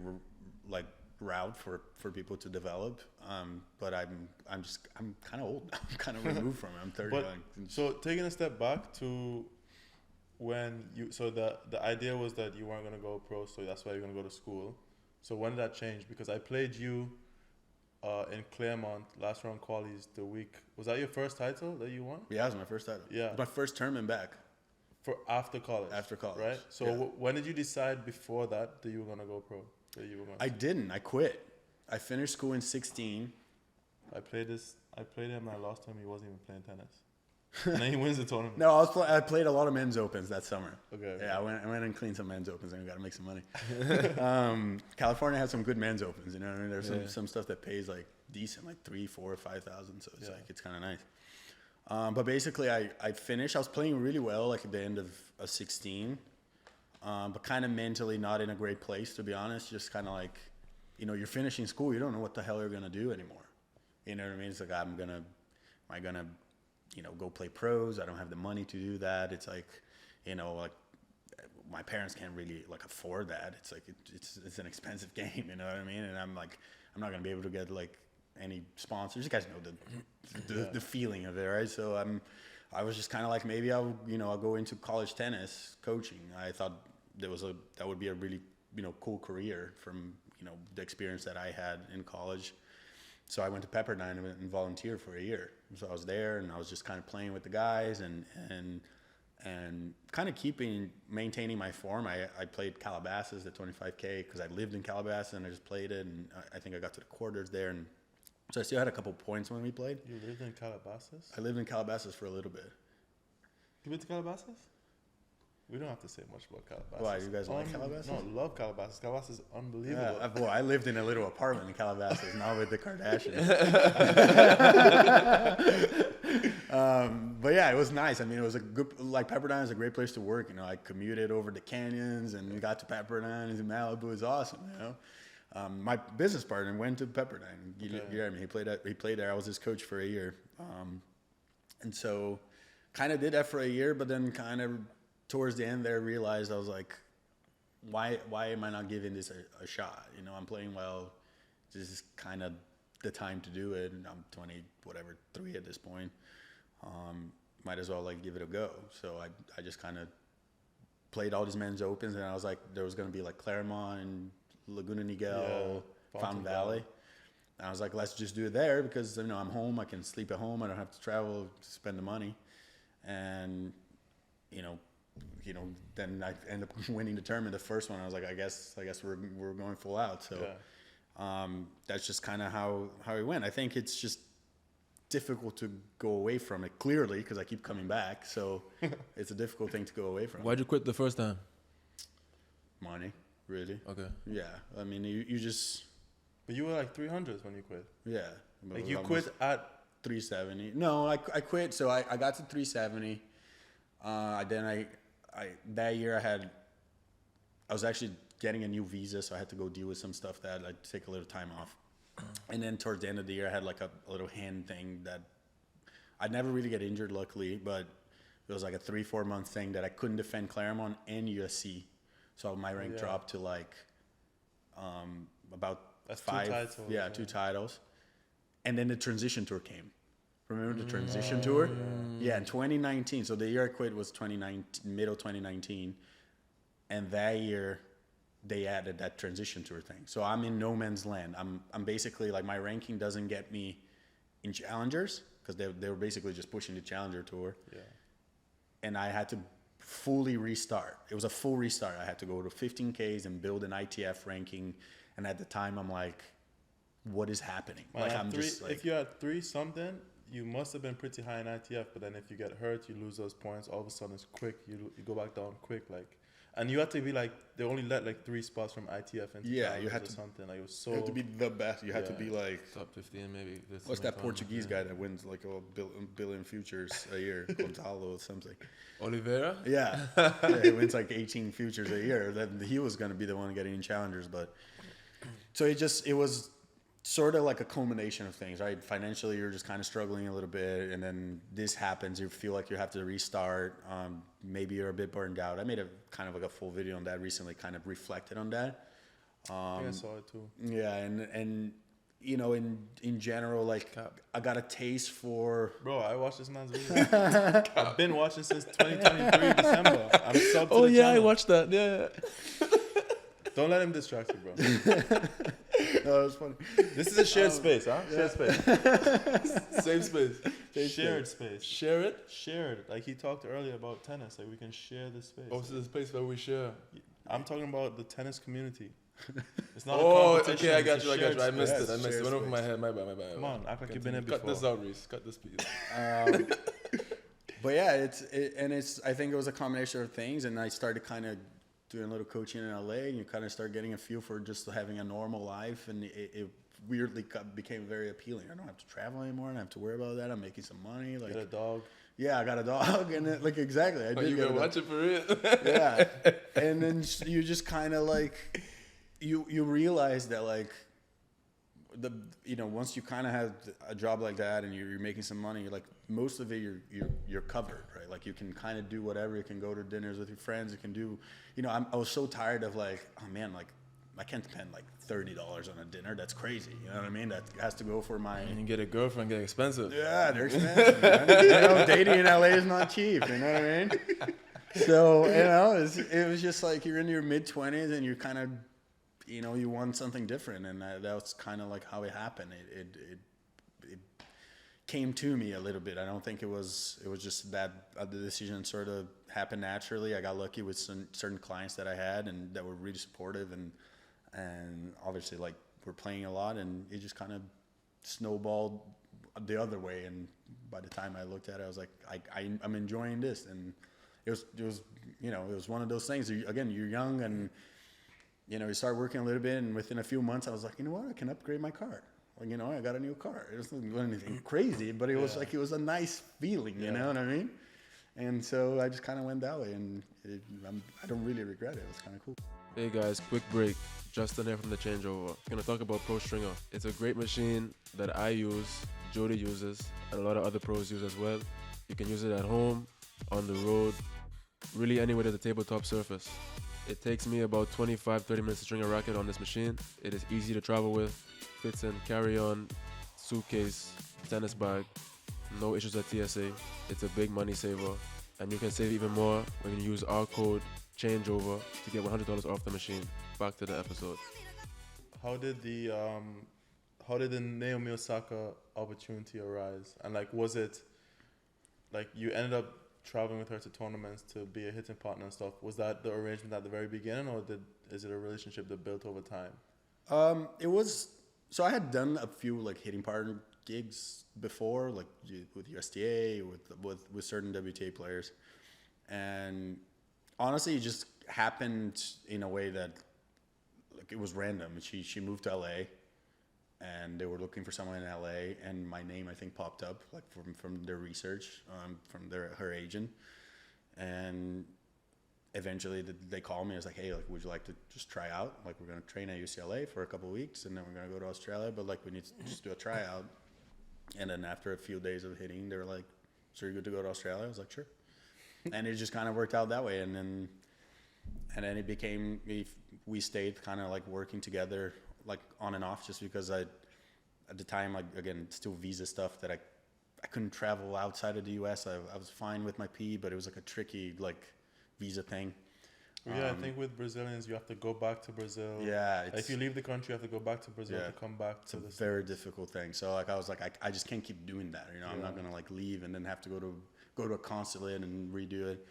B: route for people to develop. But I'm kind of old. I'm kind of removed from it. I'm 30.
A: But, so taking a step back to when the idea was that you weren't going to go pro, so that's why you're going to go to school. So when did that change? Because I played you in Claremont last round qualies the week. Was that your first title that you won?
B: Yeah, it was my first title. Yeah. It was my first tournament back.
A: For after college?
B: After college.
A: Right? So when did you decide before that you were going to go pro?
B: I didn't. I quit. I finished school in 16.
A: I played him, and I lost him. He wasn't even playing tennis. And then he wins the tournament.
B: No, I played a lot of men's opens that summer.
A: Okay.
B: Yeah, I went and cleaned some men's opens, and we got to make some money. California has some good men's opens. You know what I mean? There's some stuff that pays like decent, like 3,000, 4,000, 5,000. So it's it's kind of nice. But basically, I finished. I was playing really well, like at the end of 16. But kind of mentally not in a great place, to be honest. Just kind of like, you're finishing school. You don't know what the hell you're going to do anymore. You know what I mean? It's like, am I going to, go play pros? I don't have the money to do that. It's like, like my parents can't really like afford that. It's like, it's an expensive game, you know what I mean? And I'm like, I'm not going to be able to get like any sponsors. You guys know the feeling of it, right? So I was just kind of like, maybe I'll go into college tennis coaching. I thought that would be a really cool career from, the experience that I had in college. So I went to Pepperdine and volunteered for a year. So I was there and I was just kind of playing with the guys and kind of maintaining my form. I played Calabasas, the 25K, because I lived in Calabasas and I just played it. And I think I got to the quarters there. And so I still had a couple points when we played.
A: You lived in Calabasas?
B: I lived in Calabasas for a little bit.
A: You went to Calabasas? We don't have to say much about Calabasas.
B: Why, you guys like Calabasas?
A: No, love Calabasas. Calabasas is unbelievable.
B: Yeah, well, I lived in a little apartment in Calabasas, now with the Kardashians. But yeah, it was nice. I mean, it was a good, Pepperdine is a great place to work. I commuted over the canyons and got to Pepperdine and Malibu. It was awesome, my business partner went to Pepperdine. He played there. I was his coach for a year. And so kind of did that for a year, but then kind of towards the end there realized I was like, why am I not giving this a shot? I'm playing well. This is kind of the time to do it. And I'm 3 at this point. Might as well give it a go. So I just kind of played all these men's opens, and I was like, there was going to be Claremont and Laguna Niguel, Fountain Valley. And I was like, let's just do it there because I'm home. I can sleep at home. I don't have to travel to spend the money. And then I ended up winning the tournament. The first one, I was like, I guess we're going full out. So that's just kind of how it went. I think it's just difficult to go away from it, clearly, because I keep coming back. So it's a difficult thing to go away from.
D: Why'd you quit the first time?
B: Money, really.
D: Okay.
B: Yeah, I mean, you just.
A: But you were 300s when you quit.
B: Yeah.
A: You quit at
B: 370. No, I quit. So I got to 370. Then that year I was actually getting a new visa, so I had to go deal with some stuff that I'd take a little time off. And then towards the end of the year, I had a little hand thing that I'd never really get injured, luckily, but it was a 3-4 month thing that I couldn't defend Claremont and USC. So my rank dropped to about
A: That's
B: 5.
A: 2 titles.
B: Yeah, 2 titles. And then the transition tour came. Remember the transition tour? Yeah, in 2019. So the year I quit was middle 2019. And that year, they added that transition tour thing. So I'm in no man's land. I'm basically my ranking doesn't get me in challengers because they were basically just pushing the challenger tour. Yeah. And I had to fully restart. It was a full restart. I had to go to 15Ks and build an ITF ranking. And at the time, I'm like, what is happening?
A: If you're at 3 something, you must have been pretty high in ITF, but then if you get hurt, you lose those points. All of a sudden, it's quick. You go back down quick, and you have to be they only let 3 spots from ITF into
B: you had to
A: something. It was so.
B: You had to be the best. You had to be
D: top 15 maybe.
B: What's that Portuguese guy that wins a billion futures a year? Gonzalo or something.
D: Oliveira.
B: Yeah, he wins 18 futures a year. Then he was going to be the one getting in challengers, but so it was sort of a culmination of things, right? Financially, you're just kind of struggling a little bit, and then this happens. You feel like you have to restart. Maybe you're a bit burned out. I made a kind of a full video on that recently, kind of reflected on that.
A: I think I saw it too.
B: Yeah, and in general, I got a taste for.
A: Bro, I watched this man's video. I've been watching since 2023 December. I'm subbed to the channel.
D: I watched that. Yeah.
A: Don't let him distract you, bro.
B: No, it was funny.
A: This is a shared space, huh? Shared space.
D: Same space.
A: Shared space.
D: Share it?
A: Shared. He talked earlier about tennis. We can share this space.
D: Oh, it's the space where we share.
A: I'm talking about the tennis community. It's not a competition.
D: Okay, I got you. I missed it.
B: It
D: went over my head. My bad.
A: Come on, act like you've been here before.
D: Cut this out, Reece. Cut this piece.
B: But yeah, I think it was a combination of things, and I started kind of doing a little coaching in LA, and you kind of start getting a feel for just having a normal life, and it weirdly became very appealing. I don't have to travel anymore. I don't have to worry about that. I'm making some money.
A: Get a dog.
B: Yeah, I got a dog, and exactly. I did.
D: You gotta watch it for real.
B: Yeah, and then you just kind of you realize that once you kind of have a job like that and you're making some money, most of it you're covered, right? You can kind of do whatever. You can go to dinners with your friends. You can do, I was so tired of oh man, I can't spend $30 on a dinner. That's crazy. You know what I mean? That has to go for my.
D: And get a girlfriend, get expensive.
B: Yeah, they're expensive. Man. Dating in LA is not cheap. You know what I mean? So it was just you're in your mid-20s and you're kind of you want something different, and that was kind of like how it happened. It came to me a little bit. I don't think it was just that the decision sort of happened naturally. I got lucky with certain clients that I had and that were really supportive, and obviously like we're playing a lot, and it just kind of snowballed the other way. And by the time I looked at it, I was like, I'm enjoying this, and it was it was one of those things. Again, you're young, and you start working a little bit, and within a few months, I was like, you know what, I can upgrade my car. Like, I got a new car. It wasn't anything crazy, but it was like, it was a nice feeling, you know what I mean? And so I just kind of went that way, and I don't really regret it. It was kind of cool.
D: Hey guys, quick break. Justin here from the Changeover. Gonna talk about Pro Stringer. It's a great machine that I use, Jody uses, and a lot of other pros use as well. You can use it at home, on the road, really anywhere there's a tabletop surface. It takes me about 25-30 minutes to string a racket on this machine. It is easy to travel with, fits in carry-on, suitcase, tennis bag, no issues at TSA. It's a big money saver, and you can save even more when you use our code Changeover to get $100 off the machine. Back to the episode.
A: How did the Naomi Osaka opportunity arise? And like, was it like you ended up traveling with her to tournaments to be a hitting partner and stuff? Was that the arrangement at the very beginning, or is it a relationship that built over time?
B: It was. So I had done a few like hitting partner gigs before, like with USTA, with certain WTA players, and honestly, it just happened in a way that like it was random. She moved to LA, and they were looking for someone in LA, and my name I think popped up like from their research, from her agent, and eventually they called me. I was like, hey, like, would you like to just try out? Like, we're gonna train at UCLA for a couple of weeks, and then we're gonna go to Australia, but like we need to just do a tryout. And then after a few days of hitting, they were like, so you're good to go to Australia? I was like, sure. And it just kind of worked out that way, and then it became, we stayed kind of like working together like on and off, just because at the time, like, again, still visa stuff that I couldn't travel outside of the US. I was fine with my P, but it was like a tricky like visa thing.
A: I think with Brazilians, you have to go back to Brazil.
B: Yeah.
A: If you leave the country, you have to go back to Brazil to come back to
B: It's a very difficult thing. So like I was like, I just can't keep doing that. I'm not gonna like leave and then have to go to a consulate and redo it.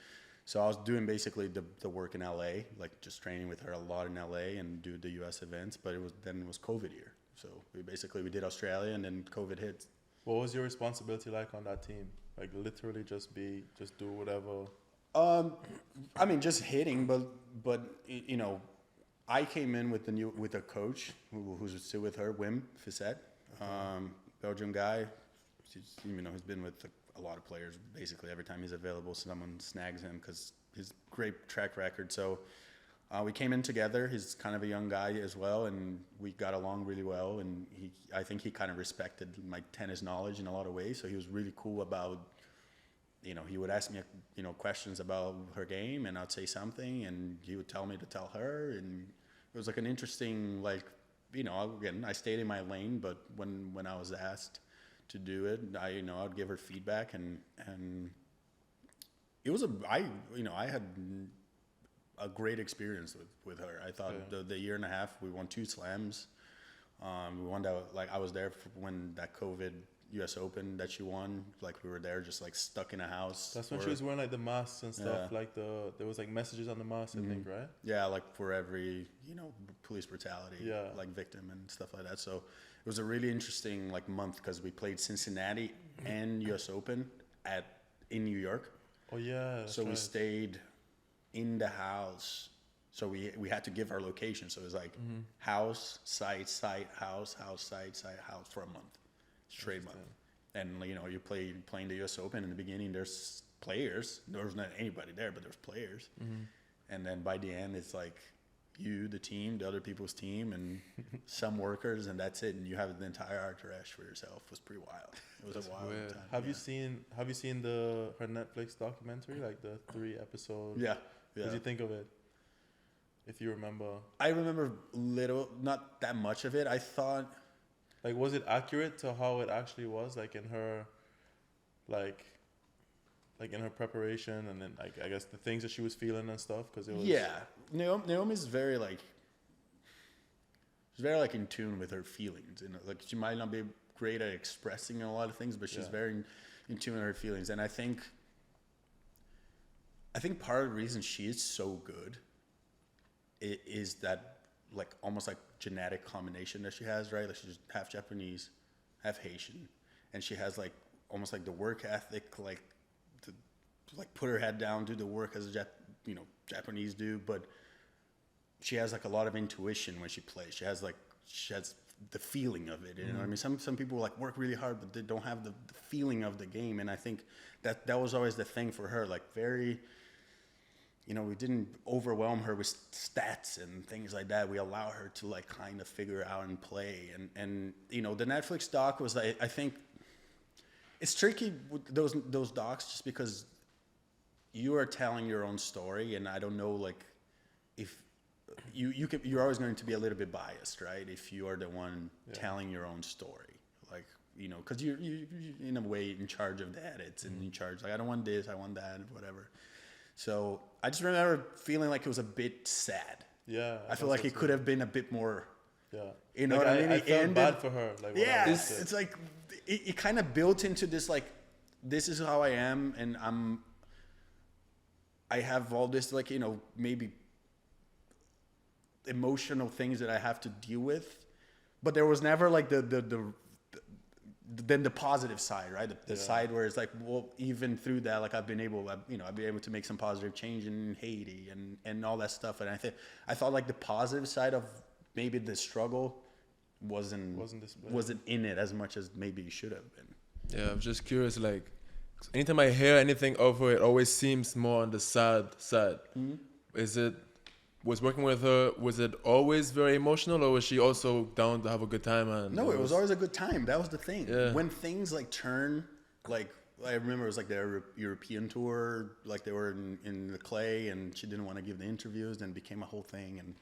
B: So I was doing basically the work in LA, like just training with her a lot in LA and do the US events. But it was COVID year. So we did Australia, and then COVID hit.
A: What was your responsibility like on that team? Like literally just do whatever.
B: I mean, just hitting, but I came in with a coach who's still with her, Wim Fisset, Belgian guy. He's been with a lot of players. Basically, every time he's available, someone snags him because his great track record. So we came in together. He's kind of a young guy as well, and we got along really well. And I think he kind of respected my tennis knowledge in a lot of ways. So he was really cool about. He would ask me, questions about her game, and I'd say something, and he would tell me to tell her, and it was like an interesting, like, again, I stayed in my lane, but when I was asked to do it, I'd give her feedback, and it was I had a great experience with her. I thought the year and a half, we won 2 slams. We won that, like, I was there when that COVID US Open that she won, like we were there just like stuck in a house.
A: That's when she was wearing like the masks and stuff, like there was like messages on the mask, I think, right?
B: Yeah, like for every, police brutality, like victim and stuff like that. So it was a really interesting like month because we played Cincinnati and US Open in New York.
A: Oh yeah.
B: So we stayed in the house. So we had to give our location. So it was like house, site, house, site, house for a month. Straight month. And you're playing the US Open in the beginning, there's players. There was not anybody there, but there's players. And then by the end, it's like you, the team, the other people's team, and some workers, and that's it. And you have the entire entourage for yourself. It was pretty wild. It was a wild time.
A: Have you seen her Netflix documentary, like the 3 episodes?
B: Yeah.
A: What did you think of it? If you remember.
B: I remember not that much of it. I thought.
A: Like, was it accurate to how it actually was, like in her, like in her preparation, and then like I guess the things that she was feeling and stuff, because it was.
B: Yeah, Naomi's very like. she's very like in tune with her feelings. And like she might not be great at expressing a lot of things, but she's very in tune with her feelings. And I think part of the reason she is so good is that like almost like genetic combination that she has, right? Like she's half Japanese, half Haitian, and she has like almost like the work ethic, like to like put her head down, do the work as a Japanese do, but she has like a lot of intuition when she plays. She has the feeling of it. You know what I mean? Some people like work really hard, but they don't have the feeling of the game. And I think that was always the thing for her, like very, we didn't overwhelm her with stats and things like that. We allow her to like kind of figure out and play. And the Netflix doc was, I think it's tricky with those docs just because you are telling your own story. And I don't know, like if you're always going to be a little bit biased, right? If you are the one telling your own story, like, cause you're in a way in charge of the edits and in charge, like, I don't want this, I want that, whatever. So I just remember feeling like it was a bit sad.
A: Yeah.
B: I feel like it could have been a bit more.
A: Yeah.
B: You know what I mean?
A: I felt bad for her. Like,
B: it's like it kind of built into this, like, this is how I am, and I have all this, like, maybe emotional things that I have to deal with, but there was never like then the positive side, right? The side where it's like, well, even through that, like I've been able to make some positive change in Haiti and all that stuff. And I thought like the positive side of maybe the struggle wasn't in it as much as maybe it should have been.
D: Yeah, I'm just curious, like anytime I hear anything of her, it always seems more on the sad side. Mm-hmm. Was working with her, was it always very emotional, or was she also down to have a good time?
B: No, it was always a good time. That was the thing. Yeah. When things like turn, like I remember it was like their European tour, like they were in the clay, and she didn't want to give the interviews, and it became a whole thing. And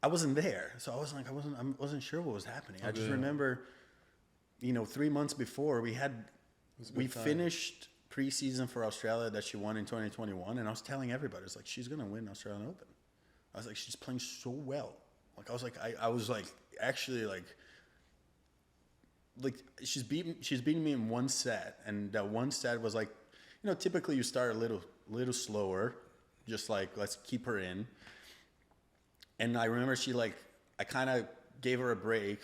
B: I wasn't there, so I wasn't sure what was happening. I just remember, 3 months before we finished preseason for Australia that she won in 2021, and I was telling everybody, it's like she's gonna win Australian Open. I was like, she's playing so well. Like I was like actually like she's beating me in one set, and that one set was like, typically you start a little slower, just like let's keep her in. And I remember I kind of gave her a break,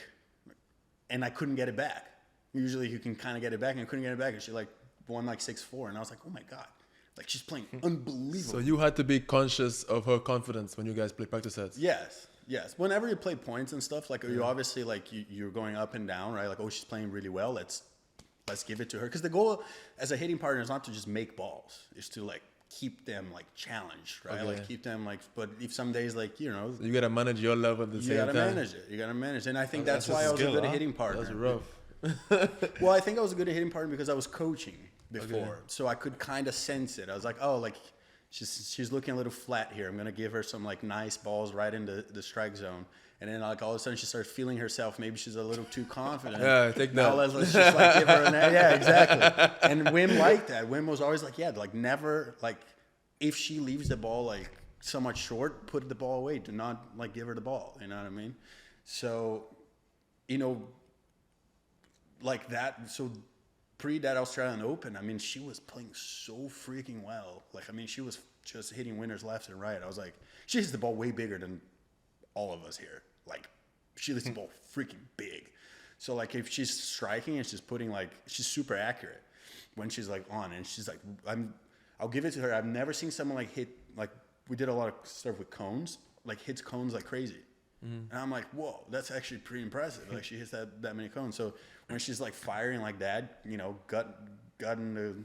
B: and I couldn't get it back. Usually you can kind of get it back, and I couldn't get it back, and she like won like 6-4, and I was like, oh my god. Like, she's playing unbelievable.
D: So you had to be conscious of her confidence when you guys play practice sets?
B: Yes. Whenever you play points and stuff, like, you obviously, like, you're going up and down, right? Like, oh, she's playing really well. Let's give it to her. Because the goal as a hitting partner is not to just make balls. It's to, like, keep them, like, challenged, right? Okay. Like, keep them, like, but if some days, like,
D: you got to manage your level at the same time.
B: You got to manage it. And I think that's why I was a good hitting partner.
D: That's rough.
B: Well, I think I was a good hitting partner because I was coaching before, so I could kind of sense it. I was like, oh, like she's looking a little flat here. I'm gonna give her some like nice balls right into the strike zone, and then like all of a sudden she starts feeling herself. Maybe she's a little too confident.
D: Yeah, take that.
B: Now let's just like give her exactly. And Wim liked that. Wim was always like, like never like if she leaves the ball like somewhat short, put the ball away. Do not like give her the ball. You know what I mean? So, like that. So. Pre that Australian Open, I mean, she was playing so freaking well. Like, I mean, she was just hitting winners left and right. I was like, she hits the ball way bigger than all of us here. Like, she hits the ball freaking big. So, like, if she's striking and she's putting, like, she's super accurate when she's, like, on. And she's like, I'll give it to her. I've never seen someone, like, hit, like, we did a lot of stuff with cones, like, hits cones like crazy. Mm-hmm. And I'm like, whoa, that's actually pretty impressive. Like, she hits that many cones. So when she's like firing like that, gut in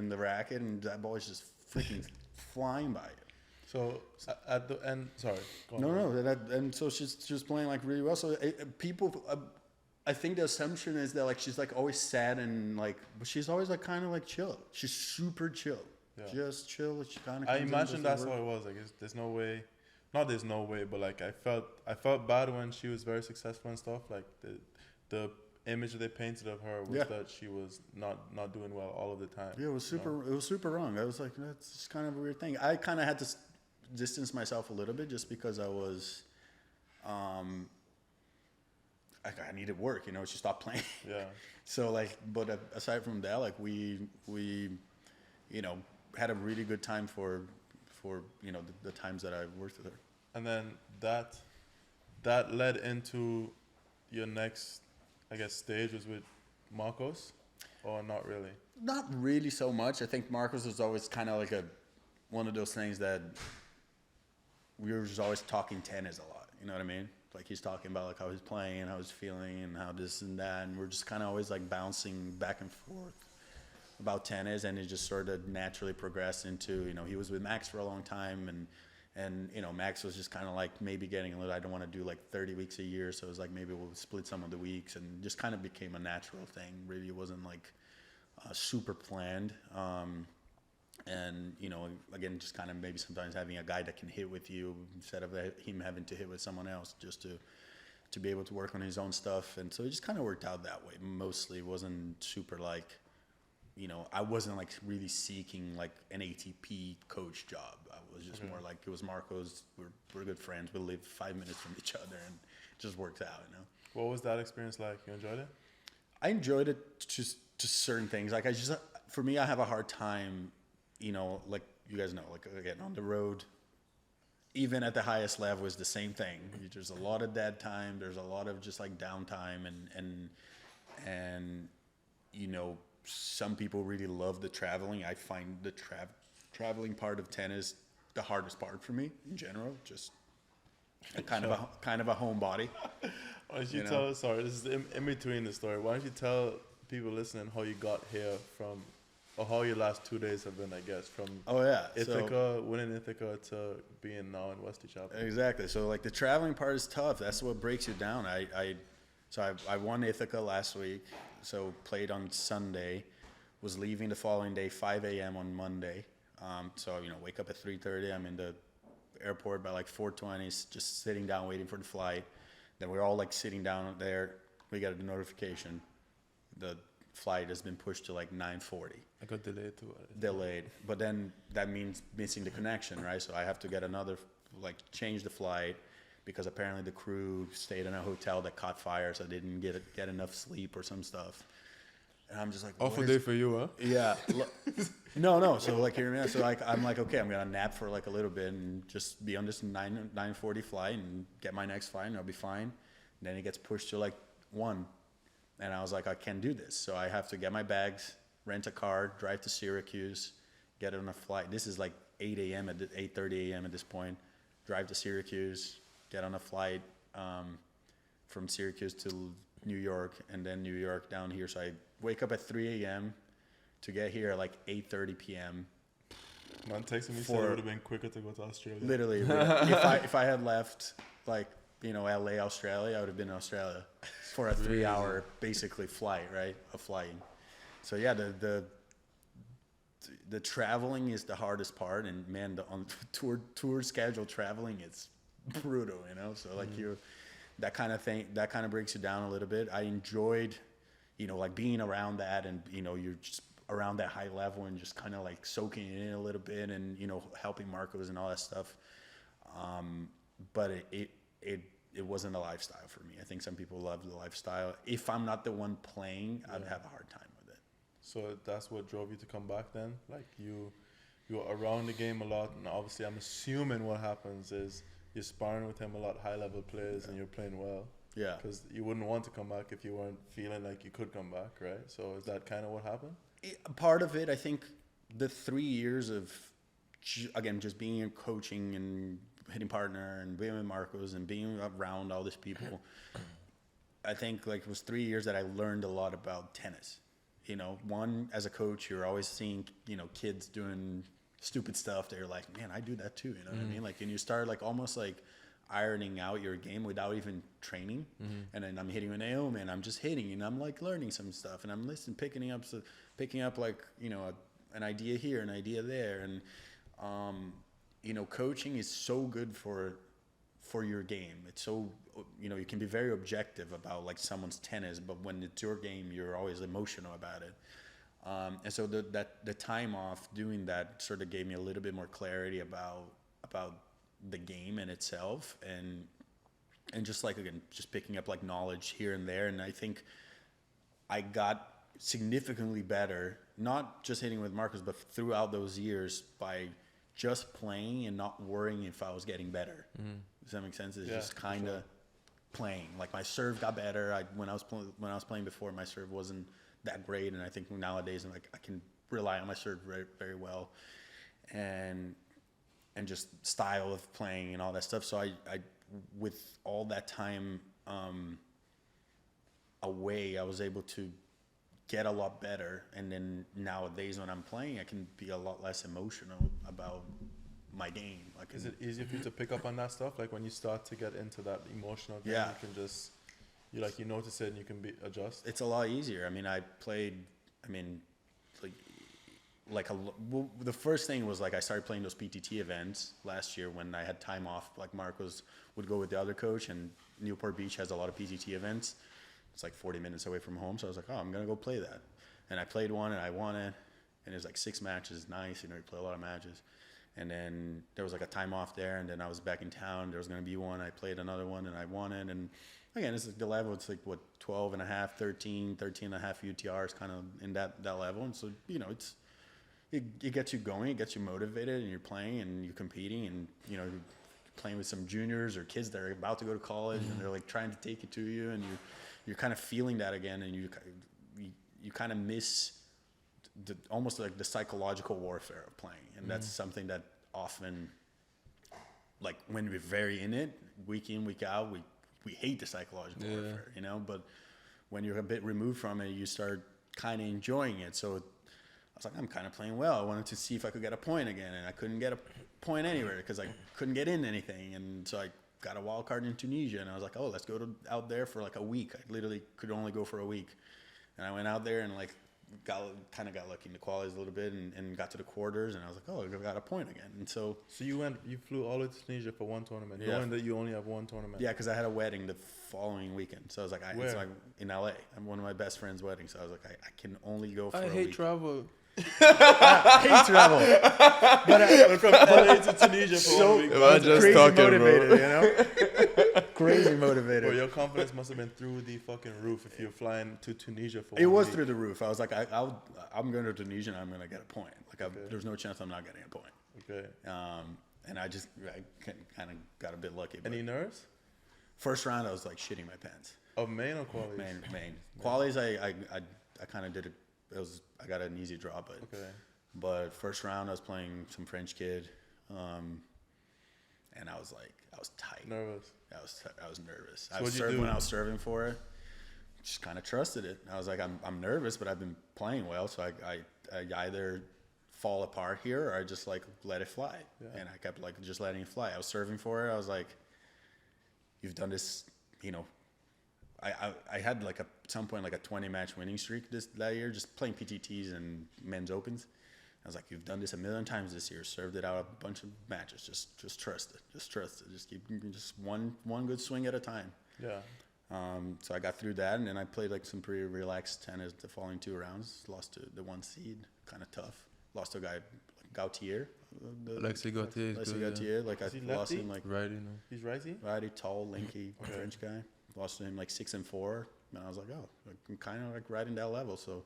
B: the racket, and that ball is just freaking flying by you.
A: So at the end, sorry.
B: And so she's just playing like really well. So people, I think the assumption is that like she's like always sad and like, but she's always like kind of like chill. She's super chill, just chill. She kind of.
A: I imagine that's how it was. Like, there's no way. Not there's no way, but like I felt bad when she was very successful and stuff. Like the image that they painted of her was that she was not doing well all of the time.
B: Yeah, it was super wrong. I was like, that's just kind of a weird thing. I kind of had to distance myself a little bit just because I was, I needed work, you know, she stopped playing.
A: Yeah.
B: So like, but aside from that, like we, you know, had a really good time for you know, the times that I worked with her.
A: And then that led into your next, I guess, stage was with Marcos, or not really?
B: Not really so much. I think Marcos was always kind of like one of those things that we were just always talking tennis a lot. You know what I mean? Like he's talking about like how he's playing, how he's feeling, and how this and that, and we're just kind of always like bouncing back and forth about tennis, and it just sort of naturally progressed into, you know, he was with Max for a long time, and you know, Max was just kind of like maybe getting a little, I don't want to do like 30 weeks a year, so it was like maybe we'll split some of the weeks, and just kind of became a natural thing. Really, it wasn't like super planned. And you know, again, just kind of maybe sometimes having a guy that can hit with you instead of him having to hit with someone else, just to be able to work on his own stuff. And so it just kind of worked out that way. Mostly, it wasn't super like, you know, I wasn't like really seeking like an ATP coach job. I was just more like, it was Marcos. We're good friends. We live 5 minutes from each other, and it just worked out, you know.
A: What was that experience like? You enjoyed it?
B: I enjoyed it just to certain things. Like for me, I have a hard time, you know, like you guys know, like again, on the road, even at the highest level is the same thing. There's a lot of dead time. There's a lot of just like downtime, and you know, some people really love the traveling. I find the traveling part of tennis the hardest part for me in general. Just kind of a homebody.
A: Why don't you tell? Sorry, this is in between the story. Why don't you tell people listening how you got here from, or how your last 2 days have been, I guess, from Ithaca, winning Ithaca, to being now in Wesley Chapel.
B: Exactly. So like the traveling part is tough. That's what breaks you down. I won Ithaca last week. So played on Sunday, was leaving the following day, 5 a.m. on Monday. So, you know, wake up at 3:30. I'm in the airport by like 4:20, just sitting down waiting for the flight. Then we're all like sitting down there. We got a notification. The flight has been pushed to like 9:40.
A: I got delayed too.
B: Delayed. But then that means missing the connection, right? So I have to get another, like change the flight, because apparently the crew stayed in a hotel that caught fire, so they didn't get enough sleep or some stuff. And I'm just like,
A: awful day for you, huh?
B: Yeah. No. So like, hear me out. So like, I'm like, okay, I'm gonna nap for like a little bit and just be on this 9:40 flight and get my next flight, and I'll be fine. And then it gets pushed to like 1, and I was like, I can't do this. So I have to get my bags, rent a car, drive to Syracuse, get on a flight. This is like 8 a.m. at 8:30 a.m. at this point. Drive to Syracuse, get on a flight from Syracuse to New York, and then New York down here. So I wake up at 3 a.m. to get here at like 8:30 p.m.
A: Man, texting me said it would have been quicker to go to Australia.
B: Literally, if I had left like, you know, LA, Australia, I would have been in Australia for a 3-hour basically flight, right? Of flying. So yeah, the traveling is the hardest part, and man, on tour schedule traveling, it's brutal, you know. So like that kind of thing, that kind of breaks you down a little bit. I enjoyed, you know, like being around that, and you know, you're just around that high level and just kind of like soaking it in a little bit, and you know, helping Marcos and all that stuff. But it wasn't a lifestyle for me. I think some people love the lifestyle. If I'm not the one playing, I'd have a hard time with it.
A: So that's what drove you to come back then? Like you were around the game a lot, and obviously I'm assuming what happens is you're sparring with him a lot, high-level players, and you're playing well.
B: Yeah.
A: Because you wouldn't want to come back if you weren't feeling like you could come back, right? So is that kind of what happened?
B: Part of it, I think, the 3 years of, again, just being in coaching and hitting partner and being with Marcos and being around all these people, I think like it was 3 years that I learned a lot about tennis. You know, one, as a coach, you're always seeing, you know, kids doing stupid stuff. They're like, man, I do that too. You know what I mean? Like, and you start like almost like ironing out your game without even training. And then I'm hitting with Naomi, and I'm just hitting, and I'm like learning some stuff, and I'm listening, picking up like, you know, an idea here, an idea there. And, you know, coaching is so good for your game. It's so, you know, you can be very objective about like someone's tennis, but when it's your game, you're always emotional about it. And so the time off doing that sort of gave me a little bit more clarity about the game in itself. And and just like, again, just picking up like knowledge here and there. And I think I got significantly better, not just hitting with markers, but throughout those years by just playing and not worrying if I was getting better. Does that make sense? It's just kind of playing. Like my serve got better. When I was playing before, my serve wasn't that great, and I think nowadays I can rely on my serve very, very well, and just style of playing and all that stuff. So I with all that time away, I was able to get a lot better. And then nowadays when I'm playing, I can be a lot less emotional about my game. Like,
A: is it easier for you to pick up on that stuff? Like when you start to get into that emotional game, you can just, you notice it and you can adjust?
B: It's a lot easier. I mean, the first thing was like I started playing those PTT events last year when I had time off. Like Marcos would go with the other coach, and Newport Beach has a lot of PTT events. It's like 40 minutes away from home. So I was like, I'm going to go play that. And I played one and I won it. And it was like 6 matches. Nice. You play a lot of matches. And then there was like a time off there. And then I was back in town. There was going to be one. I played another one and I won it. And again, it's like the level. It's like 12 and a half, 13 and a half UTRs kind of in that level. And so, it gets you going. It gets you motivated, and you're playing and you're competing, and, you're playing with some juniors or kids that are about to go to college and they're like trying to take it to you, and you're kind of feeling that again, and you kind of miss almost like the psychological warfare of playing. And that's something that often, like when we're very in it, week in, week out, we hate the psychological warfare, but when you're a bit removed from it, you start kind of enjoying it. So I was like, I'm kind of playing well. I wanted to see if I could get a point again, and I couldn't get a point anywhere because I couldn't get in anything. And so I got a wild card in Tunisia, and I was like, let's go out there for like a week. I literally could only go for a week. And I went out there and like got lucky in the qualies a little bit, and got to the quarters, and I was like, I got a point again. And so you
A: flew all the way to Tunisia for one tournament, knowing that you only have one tournament.
B: Yeah, because I had a wedding the following weekend. So I was like, it's like in LA. I'm one of my best friend's weddings. So I was like, I can only go for a week.
D: I hate travel.
B: I hate travel. But
A: from LA to Tunisia for 1 week.
D: I'm just
B: crazy
D: talking,
B: motivated, bro. Crazy motivated.
A: Bro, your confidence must have been through the fucking roof if you're flying to Tunisia for 1 week.
B: It was through the roof. I was like, I'm going to Tunisia and I'm going to get a point. Like, there's no chance I'm not getting a point.
A: Okay.
B: And I kind of got a bit lucky.
A: Any nerves?
B: First round, I was like shitting my pants.
A: Of main or qualies?
B: Main. Qualies, I kind of did it. I got an easy draw, but first round I was playing some French kid, and I was tight.
A: Nervous.
B: I was nervous.
A: So
B: when I was serving for it, just kind of trusted it. I was like, I'm nervous, but I've been playing well, so I either fall apart here or I just like let it fly, and I kept like just letting it fly. I was serving for it. I was like, you've done this, I had like at some point like a 20 match winning streak that year, just playing PTTs and men's opens. I was like, you've done this a million times this year, served it out a bunch of matches. Just trust it. Just keep one good swing at a time.
A: Yeah.
B: So I got through that, and then I played like some pretty relaxed tennis the following 2 rounds. Lost to the 1 seed, kind of tough. Lost to a guy like Gautier.
D: Alexis Gautier.
B: Like I lost him like
D: righty. No.
A: He's righty.
B: Righty, tall, lanky French guy. Lost to him like 6-4, and I was like, I'm kind of like right in that level, so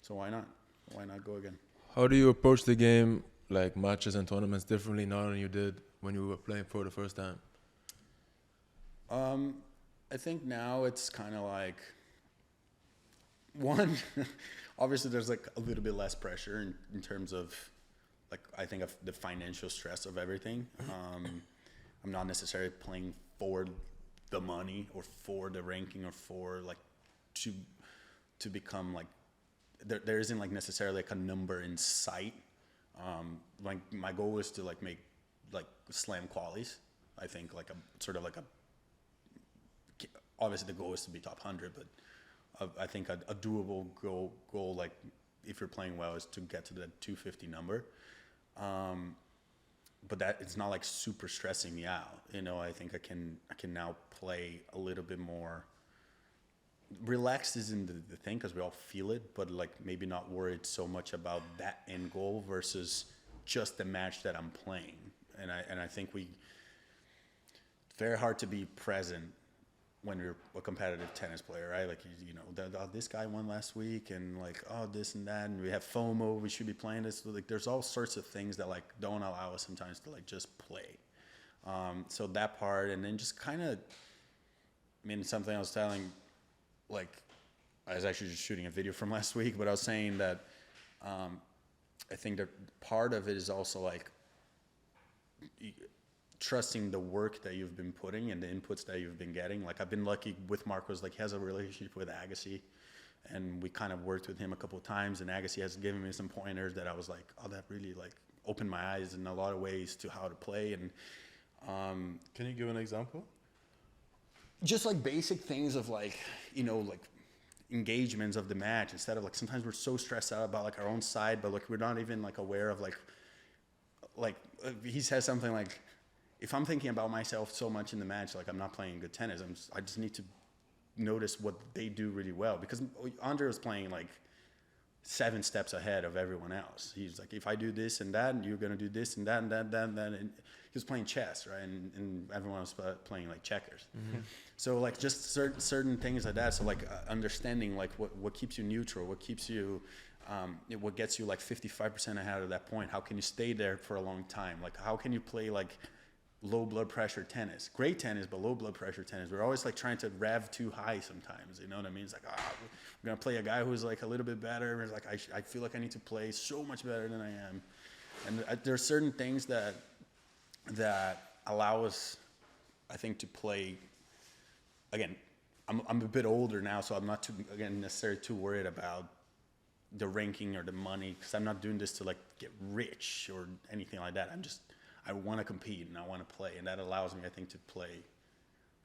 B: why not? Why not go again?
D: How do you approach the game, like matches and tournaments, differently now than you did when you were playing for the first time?
B: I think now it's kind of like one. Obviously, there's like a little bit less pressure in terms of like I think of the financial stress of everything. I'm not necessarily playing for the money or for the ranking or for like to become like there isn't like necessarily like a number in sight. Like my goal is to like make like slam qualies. I think like a sort of like a obviously the goal is to be top 100, but I think a doable goal like if you're playing well is to get to the 250 number. But that it's not like super stressing me out. I think I can now play a little bit more relaxed isn't the thing because we all feel it, but like maybe not worried so much about that end goal versus just the match that I'm playing. And I think very hard to be present when you're a competitive tennis player, right? Like, you know, this guy won last week, and like, oh, this and that, and we have FOMO, we should be playing this. Like, there's all sorts of things that like don't allow us sometimes to like just play. So that part, and then just kind of, I mean, something I was telling, like, I was actually just shooting a video from last week, but I was saying that I think that part of it is also like trusting the work that you've been putting and the inputs that you've been getting. Like, I've been lucky with Marcos, like, he has a relationship with Agassi, and we kind of worked with him a couple of times, and Agassi has given me some pointers that I was like, oh, that really like opened my eyes in a lot of ways to how to play. And
A: can you give an example?
B: Just like basic things of like, you know, like engagements of the match, instead of like, sometimes we're so stressed out about like our own side, but like we're not even like aware of like he says something like, if I'm thinking about myself so much in the match, like I'm not playing good tennis. I just need to notice what they do really well, because Andre was playing like 7 steps ahead of everyone else. He's like, if I do this and that, and you're gonna do this and that and that and that, and he was playing chess, right? And everyone was playing like checkers. Mm-hmm. So like just certain things like that. So like understanding like what keeps you neutral, what keeps you, what gets you like 55% ahead of that point. How can you stay there for a long time? Like, how can you play like low blood pressure tennis, great tennis, but low blood pressure tennis? We're always like trying to rev too high sometimes, you know what I mean? It's like, we're gonna play a guy who's like a little bit better. It's like, I feel like I need to play so much better than I am. And there are certain things that allow us, I think, to play. Again, I'm a bit older now, so I'm not necessarily too worried about the ranking or the money, because I'm not doing this to like get rich or anything like that. I want to compete and I want to play, and that allows me, I think, to play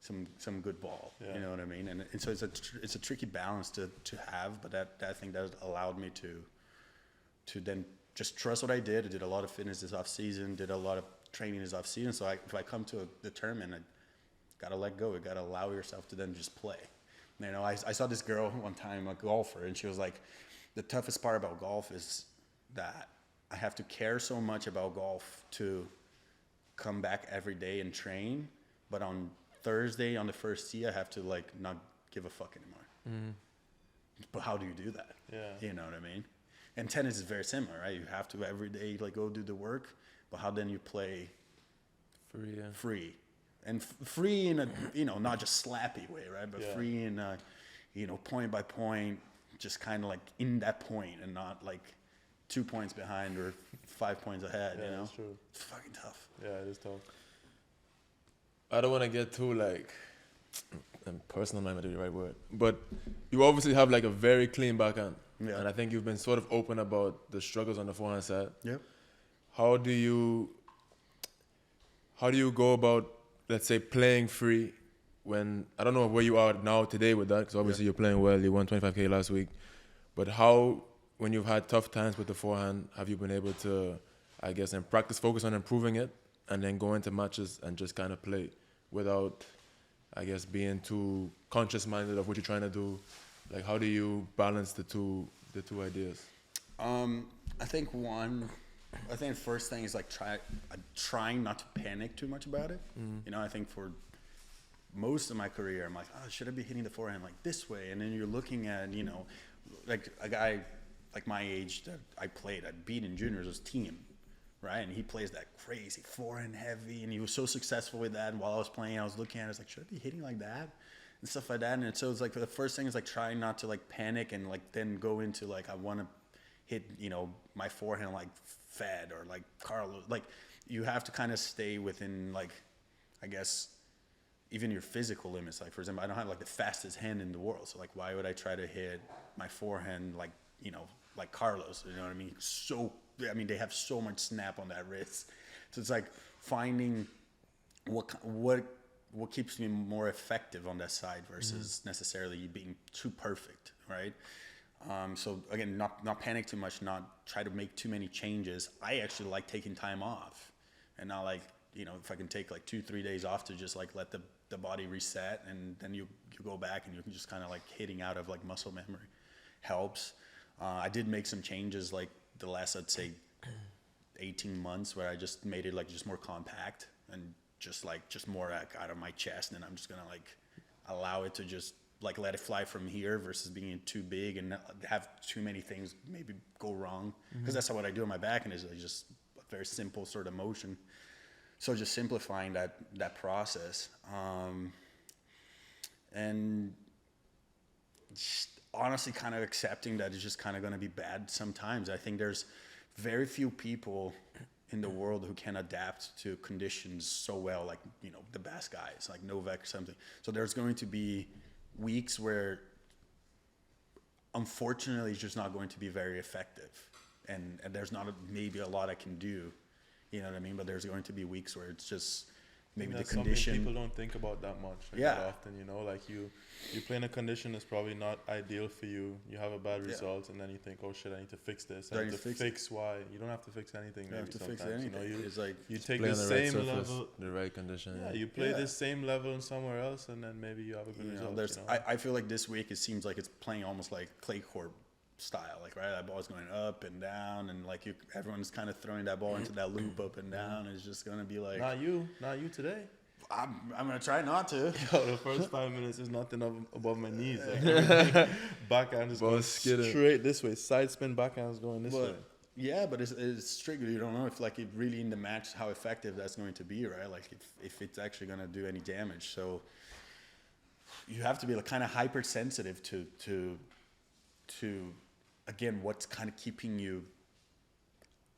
B: some good ball. Yeah. You know what I mean? And so it's a tricky balance to have, but that I think that allowed me to then just trust what I did. I did a lot of fitness this off season, did a lot of training this off season. So if I come to the tournament, I gotta let go. You gotta allow yourself to then just play. You know, I saw this girl one time, a golfer, and she was like, the toughest part about golf is that I have to care so much about golf to come back every day and train, but on Thursday on the first tee I have to like not give a fuck anymore. Mm. But how do you do that? Yeah, you know what I mean? And tennis is very similar, right? You have to every day like go do the work, but how then you play free and free in a, you know, not just slappy way, right? But free in a, you know, point by point, just kind of like in that point and not like 2 points behind or 5 points ahead. Yeah, you know, that's true. It's fucking tough.
D: Yeah, it is tough. I don't want to get too like personal, might not be the right word, but you obviously have like a very clean backhand. Yeah. And I think you've been sort of open about the struggles on the forehand side. Yep. How do you go about, let's say, playing free when, I don't know where you are now today with that, because obviously you're playing well, you won 25K last week, but how, when you've had tough times with the forehand, have you been able to, I guess, in practice, focus on improving it, and then go into matches and just kind of play without, I guess, being too conscious-minded of what you're trying to do? Like, how do you balance the two ideas?
B: I think the first thing is like trying not to panic too much about it. Mm-hmm. You know, I think for most of my career, I'm like, oh, should I be hitting the forehand like this way? And then you're looking at, you know, like a guy like my age that I beat in juniors was Team, right? And he plays that crazy forehand heavy, and he was so successful with that. And while I was playing, I was looking at it, I was like, should I be hitting like that? And stuff like that. And so it's like the first thing is like trying not to like panic and like then go into like, I want to hit, you know, my forehand like Fed or like Carlos. Like, you have to kind of stay within like, I guess, even your physical limits. Like, for example, I don't have like the fastest hand in the world, so like why would I try to hit my forehand like, you know, like Carlos? You know what I mean? They have so much snap on that wrist. So it's like finding what keeps me more effective on that side versus necessarily being too perfect, right? So again, not panic too much, not try to make too many changes. I actually like taking time off, and not like, you know, if I can take like 2-3 days off to just like let the body reset, and then you go back and you can just kind of like hitting out of like muscle memory helps. I did make some changes like the last, I'd say, 18 months, where I just made it like just more compact and just more like out of my chest, and I'm just gonna like allow it to just like let it fly from here versus being too big and have too many things maybe go wrong. Because that's what I do on my backhand is just a very simple sort of motion. So just simplifying that process, and just honestly kind of accepting that it's just kind of going to be bad sometimes. I think there's very few people in the world who can adapt to conditions so well, like, you know, the best guys, like Novak or something. So there's going to be weeks where, unfortunately, it's just not going to be very effective. And there's not maybe a lot I can do, you know what I mean? But there's going to be weeks where it's just maybe the condition.
A: People don't think about that much. Like, that often, you know, like you play in a condition that's probably not ideal for you. You have a bad result, and then you think, oh shit, I need to fix this. I need to fix Y. You don't have to fix anything. You
B: don't have to fix anything.
A: You know,
B: it's like
A: you take the same level,
D: the right condition.
A: Yeah, you play the same level somewhere else, and then maybe you have a good result.
B: I feel like this week it seems like it's playing almost like clay court style, like, right, that ball's going up and down, and like everyone's kind of throwing that ball into that loop up and down. It's just gonna be like,
A: not you today.
B: I'm gonna try not to.
A: Yo, the first 5 minutes is nothing above my knees. Like, backhand is going straight this way. Side spin, backhand is going this way.
B: Yeah, but it's strictly, you don't know if like it really in the match how effective that's going to be, right? Like if it's actually gonna do any damage. So you have to be like kind of hypersensitive to again what's kind of keeping you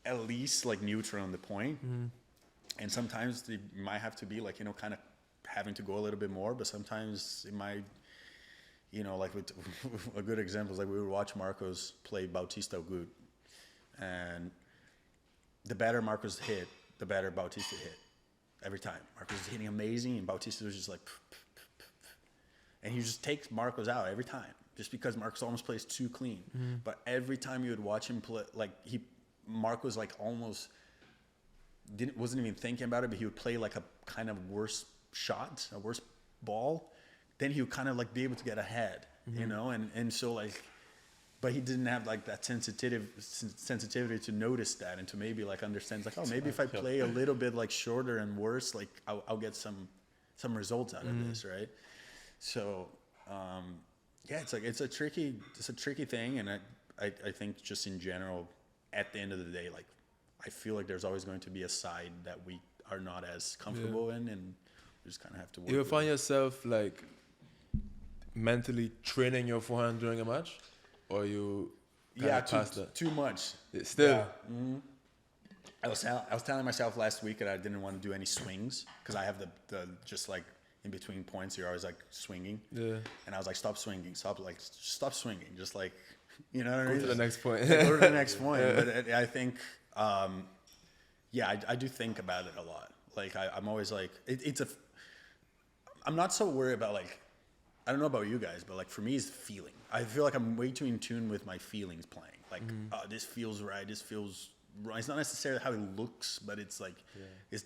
B: at least like neutral on the point. And sometimes you might have to be like, you know, kind of having to go a little bit more, but sometimes it might, you know, like with a good example is like we would watch Marcos play Bautista Agut, and the better Marcos hit, the better Bautista hit every time. Marcos was hitting amazing, and Bautista was just like, and he just takes Marcos out every time, just because Marcos almost plays too clean. But every time you would watch him play, like Marcos like almost wasn't even thinking about it, but he would play like a kind of worse shot, a worse ball. Then he would kind of like be able to get ahead, you know, and so like, but he didn't have like that sensitivity to notice that and to maybe like understand like, oh, maybe if I play a little bit like shorter and worse, like I'll get some results out of this, right? So yeah, it's like it's a tricky thing, and I think just in general, at the end of the day, like I feel like there's always going to be a side that we are not as comfortable in, and we just kind of have to work.
D: You find yourself like mentally training your forehand during a match, or you
B: too much.
D: Still.
B: Yeah. I was telling myself last week that I didn't want to do any swings because I have the just like in between points you're always like swinging. Yeah. And I was like, stop swinging, stop swinging, just like, you know what I mean?
D: Go to the next point.
B: Go to the next point. But I think. I do think about it a lot. Like I'm always like, I'm not so worried about like, I don't know about you guys, but like for me it's feeling. I feel like I'm way too in tune with my feelings playing. Like, this feels right. This feels right. It's not necessarily how it looks, but it's like,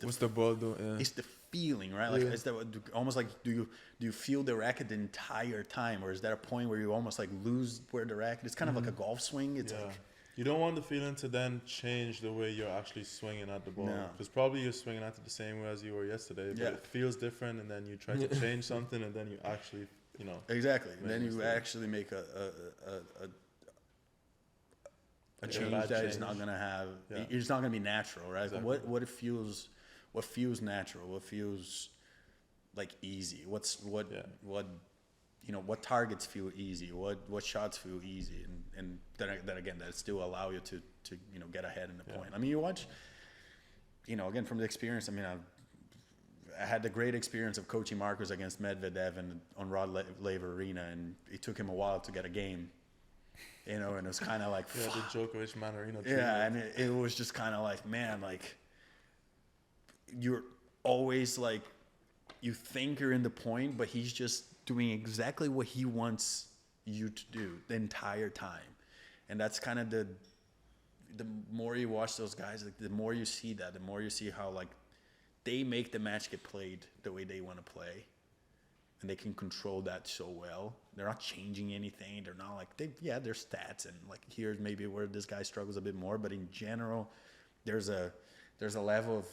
D: what's the ball doing? Yeah.
B: It's the feeling, right? Like, is that almost like, do you feel the racket the entire time, or is there a point where you almost like lose where the racket? It's kind of like a golf swing. It's like.
A: You don't want the feeling to then change the way you're actually swinging at the ball. Because probably you're swinging at it the same way as you were yesterday, but it feels different, and then you try to change something, and then you actually, you know.
B: Exactly. And then you actually make a change that is not going to have, it's not going to be natural, right? Exactly. What feels natural, what feels like easy, what you know, what targets feel easy, what shots feel easy, and then again, that still allow you to you know, get ahead in the point. I mean, you watch, you know, again, from the experience, I mean, I had the great experience of coaching Marcos against Medvedev on Rod Laver Arena, and it took him a while to get a game, you know, and it was kind of like,
A: the Djokovic Manarino.
B: Yeah, and it was just kind of like, man, like, you're always like, you think you're in the point, but he's just doing exactly what he wants you to do the entire time. And that's kind of the more you watch those guys, like, the more you see that, the more you see how like they make the match get played the way they want to play, and they can control that so well. They're not changing anything. They're not like their stats, and like here's maybe where this guy struggles a bit more, but in general, there's a level of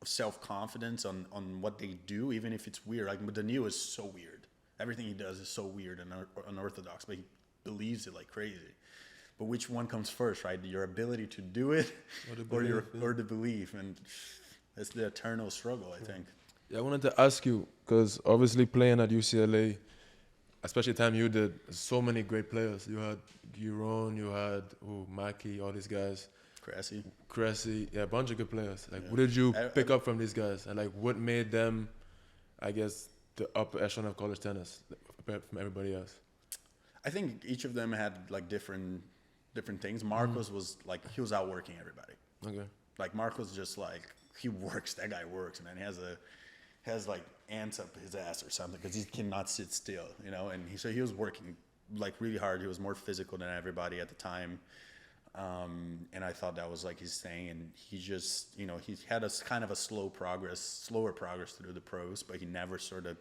B: self-confidence on what they do, even if it's weird. Like Daniil is so weird. Everything he does is so weird and unorthodox, but he believes it like crazy. But which one comes first, right? Your ability to do it or the belief, and it's the eternal struggle, I think.
D: Yeah, I wanted to ask you, because obviously playing at UCLA, especially the time you did, so many great players. You had Giron, you had Mackey, all these guys. Cressy, yeah, a bunch of good players. Like, what did you pick up from these guys? And, like, what made them, I guess, the upper echelon of college tennis compared from everybody else?
B: I think each of them had, like, different things. Marcos was, like, he was outworking everybody.
D: Okay.
B: Like, Marcos just, like, he works. That guy works. And then he has like, ants up his ass or something because he cannot sit still, you know? And so he was working, like, really hard. He was more physical than everybody at the time. And I thought that was like his thing, and he just, you know, he had a kind of a slower progress through the pros, but he never sort of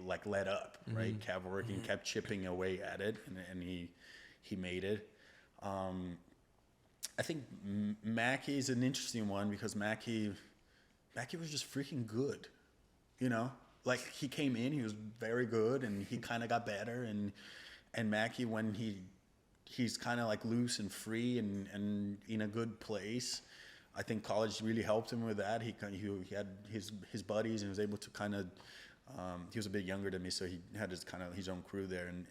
B: let up, right? Kept working, kept chipping away at it, and he made it. I think Mackey is an interesting one because Mackey was just freaking good, you know? Like, he came in, he was very good, and he kind of got better, and Mackey, when he's kind of like loose and free and in a good place. I think college really helped him with that. He had his buddies and was able to kind of, he was a bit younger than me, so he had his own crew there, and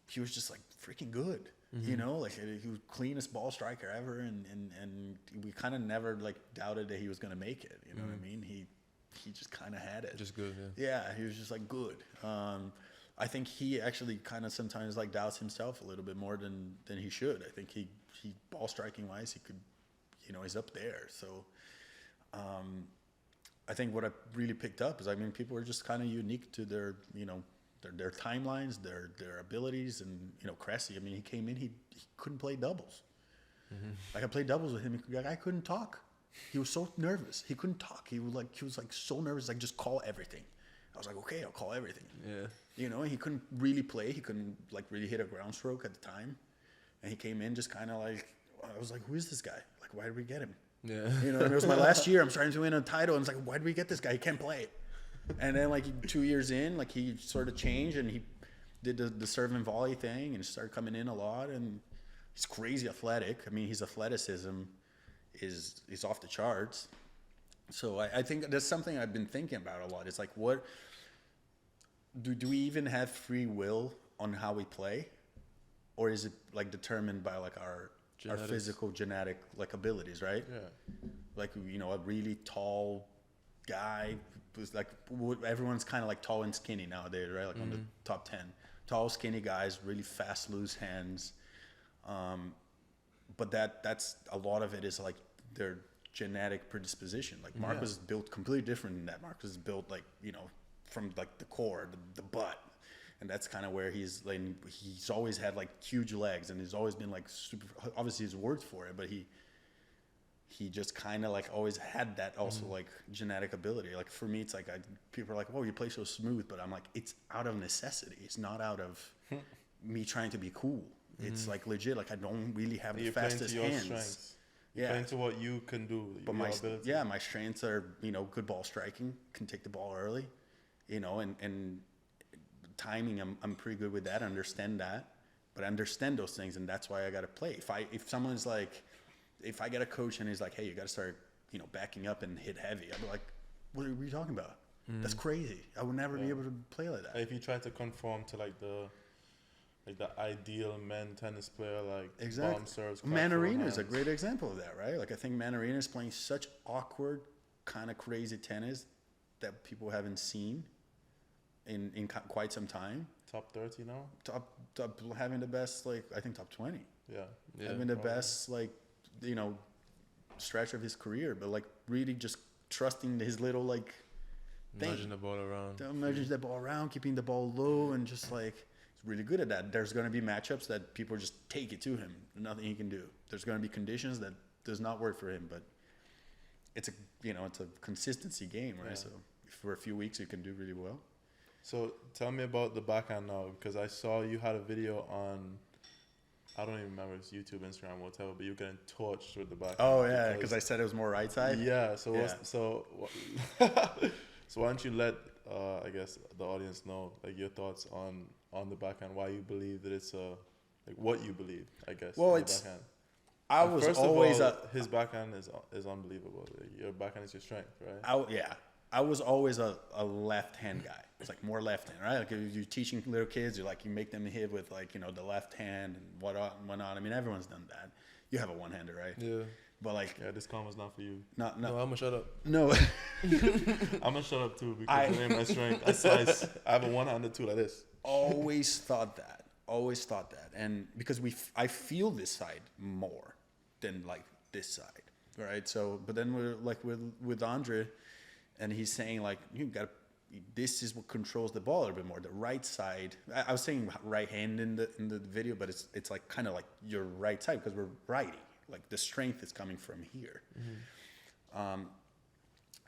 B: he was just like freaking good, you know, like he was cleanest ball striker ever, and we kind of never like doubted that he was going to make it, you know what I mean? He just kind of had it.
D: Just good, yeah.
B: Yeah, he was just like good. I think he actually kind of sometimes like doubts himself a little bit more than he should. I think he ball striking wise, he could, you know, he's up there. So I think what I really picked up is, I mean, people are just kind of unique to their, you know, their timelines, their abilities, and, you know, Cressy, I mean, he came in, he couldn't play doubles. Like, I played doubles with him, I couldn't talk. He was so nervous. He couldn't talk. He was like so nervous, like, just call everything. I was like, okay, I'll call everything.
D: Yeah. You
B: know, he couldn't really play. He couldn't, like, really hit a ground stroke at the time. And he came in just kind of like, I was like, who is this guy? Like, why did we get him?
D: Yeah.
B: You know, and it was my last year. I'm trying to win a title. And it's like, why did we get this guy? He can't play. And then, like, 2 years in, like, he sort of changed, and he did the serve and volley thing and started coming in a lot. And he's crazy athletic. I mean, his athleticism is off the charts. So I think that's something I've been thinking about a lot. It's like, what do we even have free will on how we play, or is it like determined by like our physical genetic like abilities, right?
D: Yeah.
B: Like, you know, a really tall guy who's like, everyone's kind of like tall and skinny nowadays, right? Like on the top 10, tall, skinny guys, really fast, loose hands. But that's a lot of it is like their genetic predisposition. Like, Marcus is built completely different than that. Marcus is built like, you know, from like the core, the butt, and that's kind of where he's like, he's always had like huge legs, and he's always been like super, obviously he's worked for it, but he just kind of like always had that also like genetic ability. Like, for me, it's like, people are like, oh, you play so smooth, but I'm like, it's out of necessity. It's not out of me trying to be cool. It's like legit, like, I don't really have the fastest hands.
A: Strengths. Playing to what you can do.
B: But my strengths are, you know, good ball striking, can take the ball early, you know, and timing, I'm pretty good with that. I understand that, but I understand those things, and that's why I got to play. If someone's like, if I get a coach and he's like, hey, you got to start, you know, backing up and hit heavy, I'd be like, what are you talking about? That's crazy. I would never be able to play like that.
A: If you try to conform to like the ideal men tennis player, like
B: exactly.
A: bomb serves.
B: Manarino is a great example of that, right? Like, I think Manarino is playing such awkward, kind of crazy tennis that people haven't seen in quite some time.
A: Top 30 now?
B: Top having the best, like, I think top 20.
A: Yeah.
B: Having the best, like, you know, stretch of his career, but like really just trusting his little like thing.
D: Nudging the ball around.
B: Nudging the ball around, keeping the ball low, and just like, he's really good at that. There's going to be matchups that people just take it to him. Nothing he can do. There's going to be conditions that does not work for him, but it's a consistency game, right? Yeah. So for a few weeks you can do really well.
A: So tell me about the backhand now, because I saw you had a video on I don't even remember if it's YouTube, Instagram, whatever, but you're getting torched with the backhand.
B: Oh yeah, because I said it was more right side.
A: Yeah. So so why don't you let I guess the audience know like your thoughts on the backhand, why you believe that it's like what you believe, I guess.
B: Well,
A: it's backhand.
B: I was
A: first
B: always
A: of all, his backhand is unbelievable. Your backhand is your strength, right?
B: I was always a left hand guy. It's like more left hand, right? Like if you're teaching little kids, you make them hit with like, the left hand and whatnot. I mean, everyone's done that. You have a one hander, right?
D: Yeah.
B: But like,
A: this combo's not for you.
B: No,
D: I'm gonna shut up.
B: No.
A: I'm gonna shut up too because it ain't my strength. I slice. I have a one hander too, like this.
B: Always thought that, and because I feel this side more than like this side, right? So, but then we're like with Andre, and he's saying like this is what controls the ball a little bit more. The right side. I was saying right hand in the video, but it's like kind of like your right side because we're righty. Like the strength is coming from here,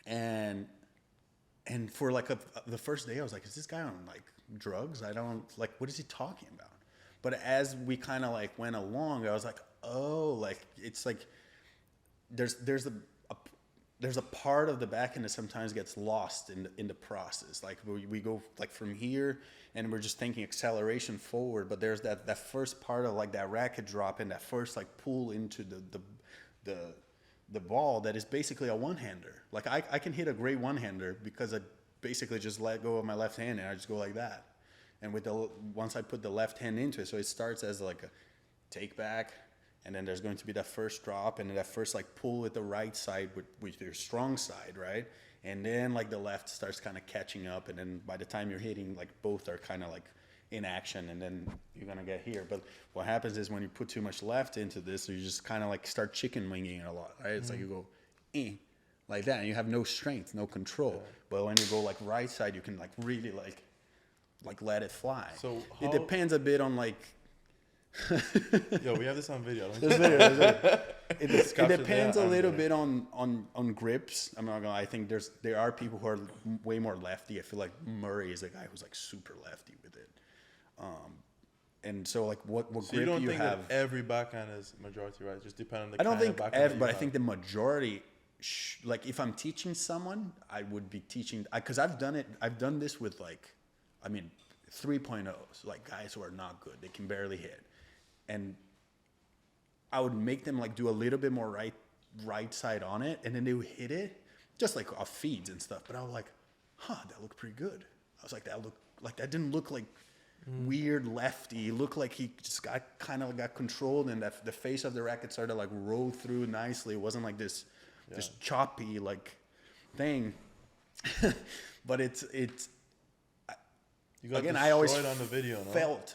B: and for like the first day, I was like, is this guy on like drugs? I don't like. What is he talking about? But as we kind of like went along, I was like, oh, like it's like there's a part of the backhand that sometimes gets lost in the process. Like we go like from here and we're just thinking acceleration forward, but there's that first part of like that racket drop and that first like pull into the ball that is basically a one-hander. Like I can hit a great one-hander because I basically just let go of my left hand and I just go like that. And once I put the left hand into it, so it starts as like a take back, and then there's going to be that first drop and that first like pull with the right side with your strong side, right? And then like the left starts kind of catching up, and then by the time you're hitting, like both are kind of like in action, and then you're gonna get here. But what happens is when you put too much left into this, you just kind of like start chicken winging it a lot, right? It's like you go like that, and you have no strength, no control. Yeah. But when you go like right side, you can like really like let it fly. So it depends a bit on like.
A: Yo, we have this on video.
B: It depends a little bit on grips. I'm not gonna lie. I think there are people who are way more lefty. I feel like Murray is a guy who's like super lefty with it. And so like what
A: so
B: grip
A: you don't
B: you
A: think
B: have?
A: That every backhand is majority, right? Just depending on the.
B: I don't think every, but I
A: have.
B: think the majority. Like if I'm teaching someone, I would be teaching because I've done it. I've done this with like, 3.0s, like guys who are not good. They can barely hit. And I would make them like do a little bit more right side on it, and then they would hit it just like off feeds and stuff. But I was like, that looked pretty good. I was like, that didn't look like weird lefty. It looked like he just got controlled, and that the face of the racket started to like roll through nicely. It wasn't like this choppy like thing. But it's.
A: You got
B: again, I always
A: on the video,
B: felt,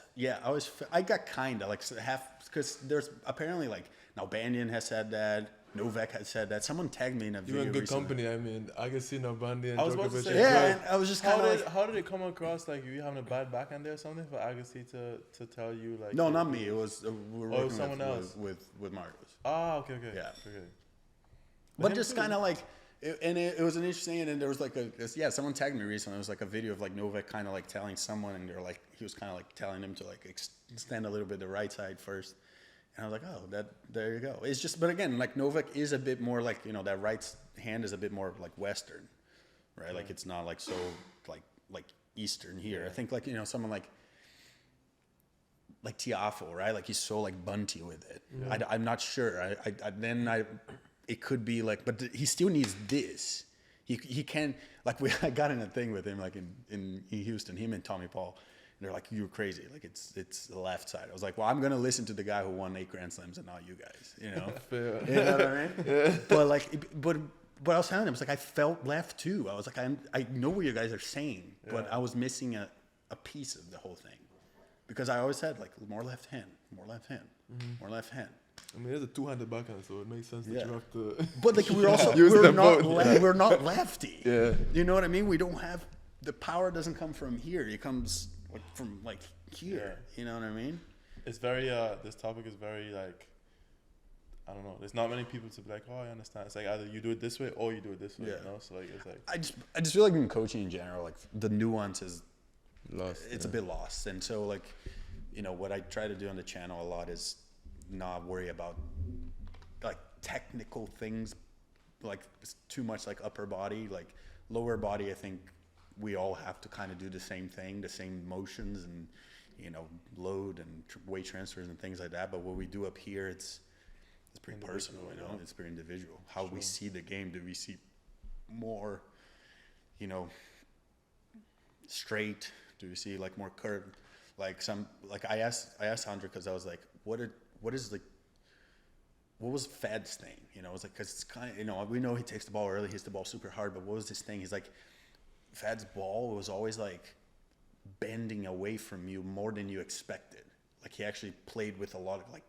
B: I got kind of like half, because there's apparently like, now Banyan has said that, Novak has said that, someone tagged me in a video.
D: You're in good
B: recently.
D: company, I mean, I can see Nobandi and
A: I was about to say,
B: and I was just kind of like.
A: How did it come across, like, you having a bad backhand there or something for Agassi to tell you, like.
B: No, not me, it was, we were working
A: someone else.
B: With Marcos.
A: Ah, okay.
B: Yeah.
A: Okay.
B: But just kind of like, it was an interesting, and then there was like someone tagged me recently. It was like a video of like Novak kind of like telling someone, and they're like, he was kind of like telling him to like extend a little bit the right side first. And I was like, there you go. It's just, but again, like Novak is a bit more like, that right hand is a bit more like Western, right? Like it's not like so like Eastern here. I think like, someone like Tiafoe, right? Like he's so like bunty with it. Yeah. I'm not sure. It could be like, but he still needs this. He can, like I got in a thing with him like in Houston, him and Tommy Paul. And they're like, you're crazy. Like it's the left side. I was like, well, I'm gonna listen to the guy who won 8 Grand Slams and not you guys. You know what I mean? Yeah. But like, but I was telling him, it's like I felt left too. I was like, I know what you guys are saying, but I was missing a piece of the whole thing because I always said like more left hand, more left hand, more left hand.
D: I mean, there's a two-handed backhand, so it makes sense that you have to.
B: But like we're not lefty. Yeah. You know what I mean? We don't have the power. Doesn't come from here. It comes from like here. Yeah. You know what I mean? It's
A: very. This topic is very like. I don't know. There's not many people to be like, oh, I understand. It's like either you do it this way or you do it this way. Yeah. You know? So like it's like.
B: I just feel like in coaching in general, like the nuance is
D: lost.
B: It's a bit lost, and so like, what I try to do on the channel a lot is not worry about like technical things, like too much like upper body, like lower body. I think we all have to kind of do the same thing, the same motions and, you know, load and weight transfers and things like that. But what we do up here, it's pretty personal, you know, it's pretty individual. How we see the game, do we see more, you know, straight? Do we see like more curved? Like I asked Sandra, because I was like, what was Fed's thing? You know, it was like, because it's kind of, you know, we know he takes the ball early, hits the ball super hard, but what was his thing? He's like, Fed's ball was always like bending away from you more than you expected. Like he actually played with a lot of like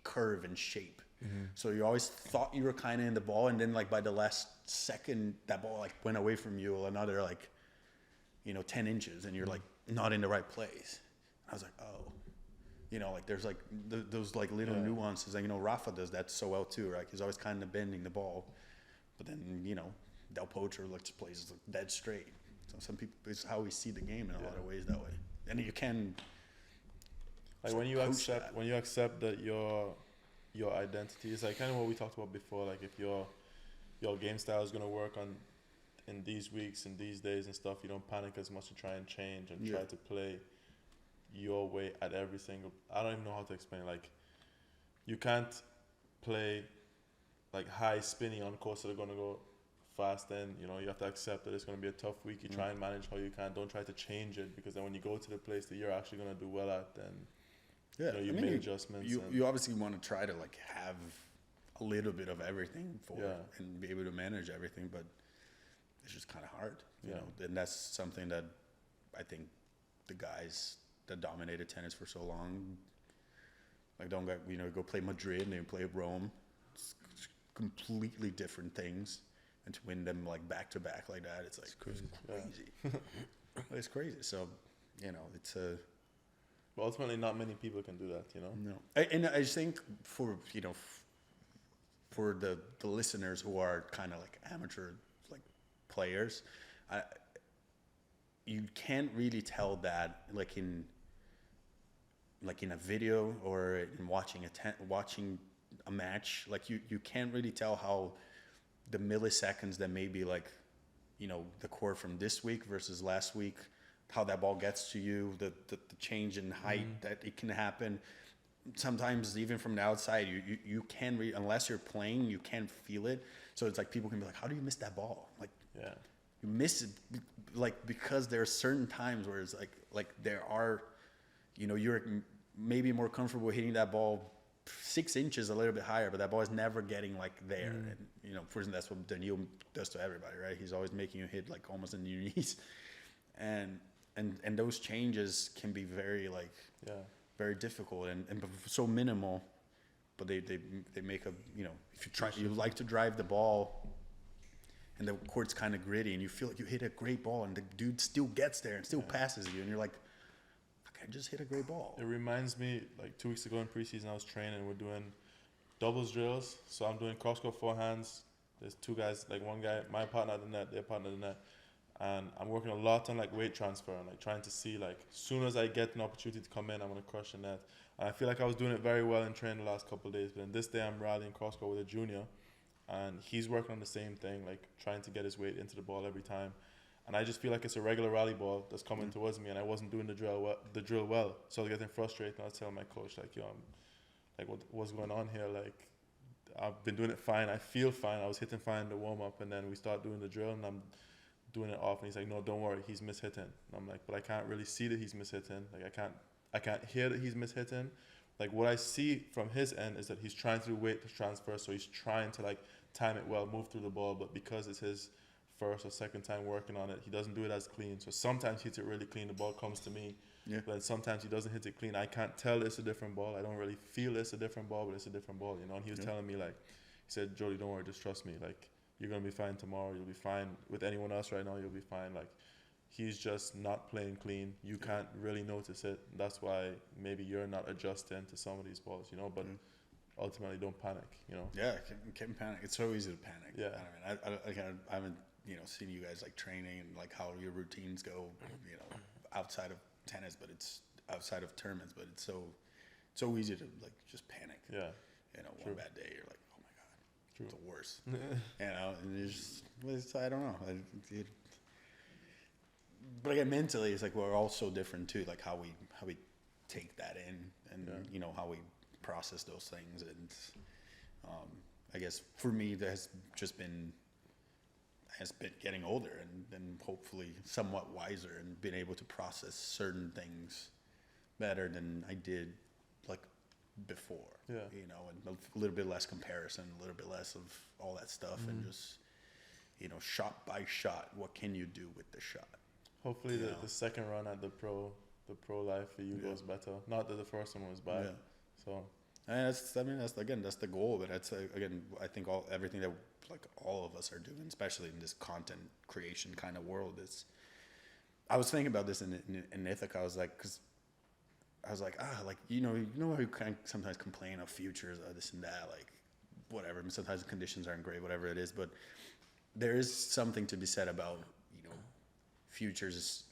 B: curve and shape. Mm-hmm. So you always thought you were kind of in the ball, and then like by the last second, that ball like went away from you another like, you know, 10 inches, and you're like not in the right place. I was like, oh, you know, like there's like those like little nuances. And, you know, Rafa does that so well too, right? He's always kind of bending the ball, but then, you know, Del Potro like just plays dead straight. So some people, it's how we see the game in a lot of ways that way. And you can,
A: like when you accept that your identity is like kind of what we talked about before. Like if your game style is gonna work in these weeks and these days and stuff, you don't panic as much to try and change and try to play your way at every single. I don't even know how to explain. Like you can't play like high spinning on courts that are gonna go fast. Then you know you have to accept that it's gonna be a tough week. You try and manage how you can. Don't try to change it, because then when you go to the place that you're actually gonna do well at, then you make adjustments.
B: You obviously want to try to like have a little bit of everything and be able to manage everything, but it's just kind of hard, you know. And that's something that I think the guys that dominated tennis for so long, like don't get, you know, go play Madrid and then play Rome. It's completely different things, and to win them like back to back like that, it's like crazy. It's crazy. So, you know, it's a.
A: But ultimately, not many people can do that, you know.
B: No, and I just think for, you know, for the listeners who are kind of like amateur like players, you can't really tell that like in a video or in watching a match. Like you can't really tell how the milliseconds that maybe like, you know, the court from this week versus last week, how that ball gets to you, the change in height that it can happen. Sometimes even from the outside, you can unless you're playing, you can't feel it. So it's like people can be like, how do you miss that ball? Like, you miss it like because there are certain times where it's like there are, you know, you're maybe more comfortable hitting that ball 6 inches a little bit higher, but that ball is never getting like there. And, you know, for instance, that's what Daniil does to everybody, right? He's always making you hit like almost in your knees. And those changes can be very like very difficult and so minimal, but they make a, you know, if you like to drive the ball and the court's kind of gritty and you feel like you hit a great ball and the dude still gets there and still passes you and you're like, I just hit a great ball.
A: It reminds me, like 2 weeks ago in preseason, I was training. We're doing doubles drills, so I'm doing cross-court forehands. There's two guys, like one guy, my partner at the net, their partner at the net. And I'm working a lot on like weight transfer and like trying to see like as soon as I get an opportunity to come in, I'm gonna crush the net. And I feel like I was doing it very well in training the last couple of days, but then this day I'm rallying cross court with a junior, and he's working on the same thing, like trying to get his weight into the ball every time. And I just feel like it's a regular rally ball that's coming towards me, and I wasn't doing the drill well. So I was getting frustrated, and I was telling my coach like, yo, I'm like, what's going on here? Like, I've been doing it fine. I feel fine. I was hitting fine in the warm up, and then we start doing the drill, and I'm doing it off, and he's like, no, don't worry, he's mishitting. And I'm like, but I can't really see that he's mishitting. Like I can't hear that he's mishitting. Like what I see from his end is that he's trying to do weight transfer, so he's trying to like time it well, move through the ball, but because it's his first or second time working on it, he doesn't do it as clean. So sometimes he hits it really clean, the ball comes to me, but sometimes he doesn't hit it clean. I can't tell it's a different ball. I don't really feel it's a different ball, but it's a different ball, you know. And he was telling me like, he said, Jody, don't worry, just trust me. Like, you're going to be fine tomorrow. You'll be fine with anyone else right now. You'll be fine. Like, he's just not playing clean. You can't really notice it. That's why maybe you're not adjusting to some of these balls, you know, but ultimately don't panic, you know.
B: Yeah, can't panic. It's so easy to panic.
A: Yeah.
B: I haven't, you know, seen you guys like training and like how your routines go, you know, outside of tennis, but it's outside of tournaments, but it's so so easy to like just panic.
A: Yeah.
B: You know,
A: True.
B: one bad day, you're like, oh my God,
A: True.
B: it's the worst. You know, and I don't know. But again, mentally, it's like we're all so different too. Like how we take that in, and you know how we process those things. And I guess for me, that has been getting older and hopefully somewhat wiser and being able to process certain things better than I did like before.
A: Yeah.
B: You know, and a little bit less comparison, a little bit less of all that stuff, and just, you know, shot by shot, what can you do with the shot?
A: Hopefully the second run at the pro life for you goes better. Not that the first one was bad. Yeah. So.
B: And that's the goal. But that's again, I think everything that like all of us are doing, especially in this content creation kind of world, is. I was thinking about this in Ithaca. I was like, you know how you kind of sometimes complain of futures or this and that, like whatever. And sometimes the conditions aren't great, whatever it is. But there is something to be said about, you know, futures,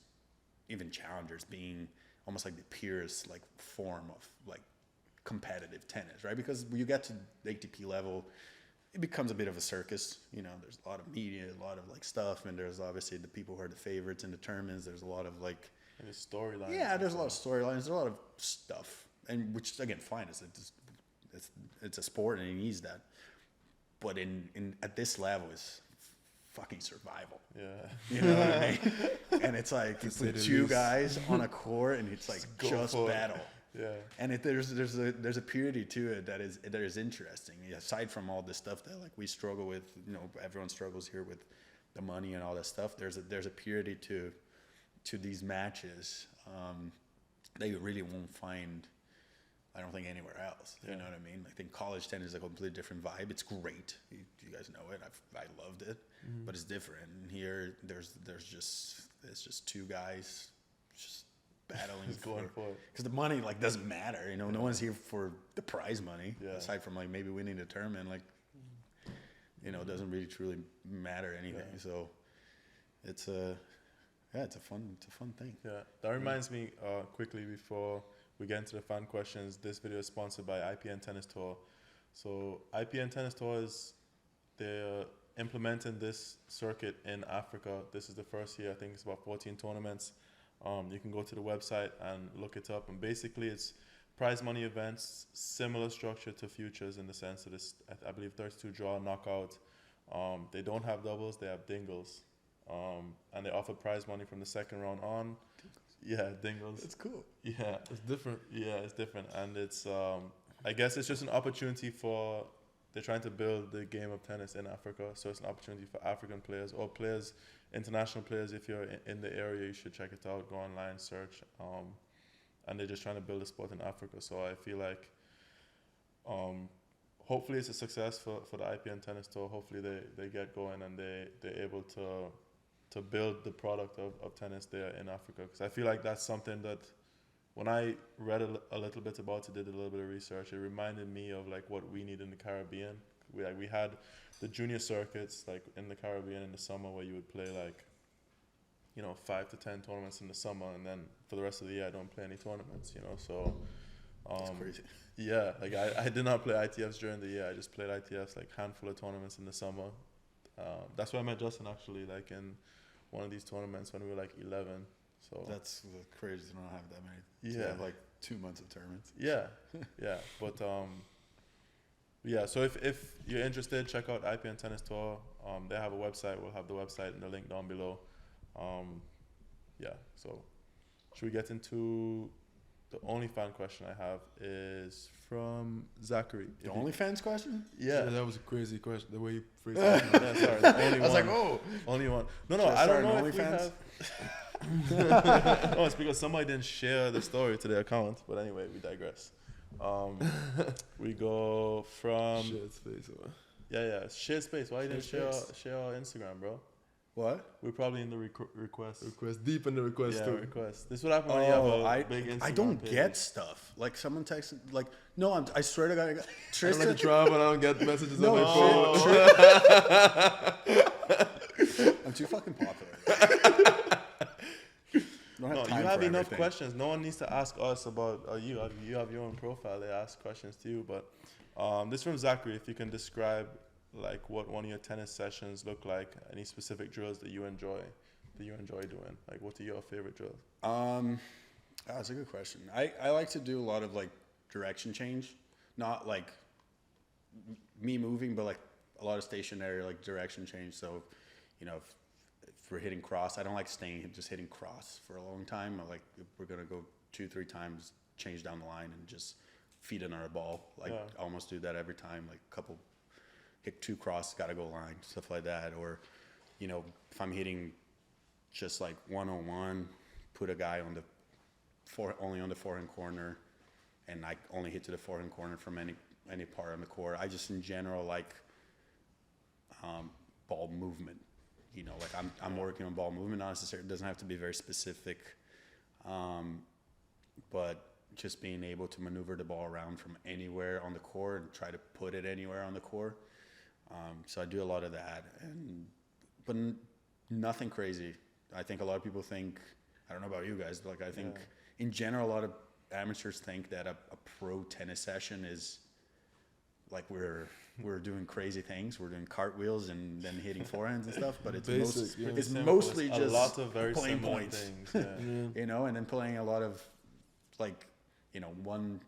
B: even challengers being almost like the purest like form of like competitive tennis, right? Because when you get to the ATP level, it becomes a bit of a circus. You know, there's a lot of media, a lot of like stuff, and there's obviously the people who are the favorites in the tournaments. There's a lot of like
A: storylines.
B: Yeah, there's a lot of storylines. There's a lot of stuff, and which again, fine. It's a sport and it needs that. But at this level, is fucking survival.
A: Yeah.
B: You know what I mean? And it's like you put two guys on a court and it's like just battle.
A: Yeah.
B: And there's a purity to it that is interesting. Aside from all this stuff that like we struggle with, you know, everyone struggles here with the money and all that stuff. There's a purity to these matches that you really won't find, I don't think, anywhere else. You know what I mean? I think college tennis is a completely different vibe. It's great. You guys know it. I loved it, but it's different. And here, it's just two guys just battling
A: for it.
B: Because the money like doesn't matter. You know, no one's here for the prize money aside from like maybe winning the tournament. Like, you know, it doesn't really truly matter anything. Yeah. So it's a fun thing. Yeah,
A: that reminds me quickly before we get into the fan questions. This video is sponsored by IPN Tennis Tour. So IPN Tennis Tour they're implementing this circuit in Africa. This is the first year. I think it's about 14 tournaments. You can go to the website and look it up. And basically, it's prize money events, similar structure to futures in the sense that it's, I believe, 32 draw knockout. They don't have doubles; they have dingles. And they offer prize money from the second round on. Yeah, dingles.
B: That's cool.
A: Yeah,
D: it's different.
A: Yeah, it's different, and it's I guess it's just an opportunity for. They're trying to build the game of tennis in Africa, so it's an opportunity for African players or players, international players. If you're in the area, you should check it out. Go online, search, and they're just trying to build a sport in Africa. So I feel like, hopefully it's a success for the IPN Tennis Tour. Hopefully they get going and they're able to build the product of tennis there in Africa. Because I feel like that's something that when I read a little bit about it, did a little bit of research, it reminded me of like what we need in the Caribbean. We had the junior circuits like in the Caribbean in the summer where you would play like, you know, 5 to 10 tournaments in the summer, and then for the rest of the year I don't play any tournaments, you know. So
B: that's crazy.
A: Yeah, like I did not play ITFs during the year. I just played ITFs like handful of tournaments in the summer. That's where I met Justin actually, like in one of these tournaments when we were like 11. So
B: that's crazy to not have that many.
A: Yeah,
B: to have like 2 months of tournaments.
A: Yeah, yeah, but yeah. So if you're interested, check out IPN Tennis Tour. They have a website. We'll have the website in the link down below. Yeah. So should we get into the only fan question I have is from Zachary.
B: The only fans question?
A: Yeah,
D: that was a crazy question. The way you phrased
A: it. Yeah, sorry. The only
B: I was like, oh,
A: only one. No, I don't know if we have. No, it's because somebody didn't share the story to their account. But anyway, we digress. We go from
D: shared space.
A: Yeah, shared space. Why you didn't share our Instagram, bro?
B: What?
A: We're probably in the request.
D: Deep in the request too.
A: Request. This is what happens when you have a big Instagram
B: I don't
A: page.
B: get stuff. Like someone texted, like, no, I swear to God,
D: Tristan. I don't like to travel, I don't get messages on my phone.
B: I'm too fucking popular.
A: No, you have enough questions. No one needs to ask us about you. You have your own profile. They ask questions to you. But this from Zachary. If you can describe like what one of your tennis sessions look like, any specific drills that you enjoy doing. Like, what are your favorite drills?
B: That's a good question. I like to do a lot of like direction change, not like me moving, but like a lot of stationary like direction change. So, you know, if we're hitting cross, I don't like staying just hitting cross for a long time. I like if we're gonna go 2-3 times, change down the line and just feed another ball. Like I almost do that every time. Like a couple hit 2 cross, gotta go line, stuff like that. Or, you know, if I'm hitting just like 1-on-1, put a guy on the only on the forehand corner, and I only hit to the forehand corner from any part on the court. I just in general like ball movement. You know, like I'm working on ball movement. Not necessarily, it doesn't have to be very specific, but just being able to maneuver the ball around from anywhere on the court and try to put it anywhere on the court. So I do a lot of that, but nothing crazy. I think a lot of people think, I don't know about you guys, but like I think in general a lot of amateurs think that a pro tennis session is like we're doing crazy things. We're doing cartwheels and then hitting forehands and stuff, but it's mostly just a lot of very playing points, things, you know, and then playing a lot of like, you know,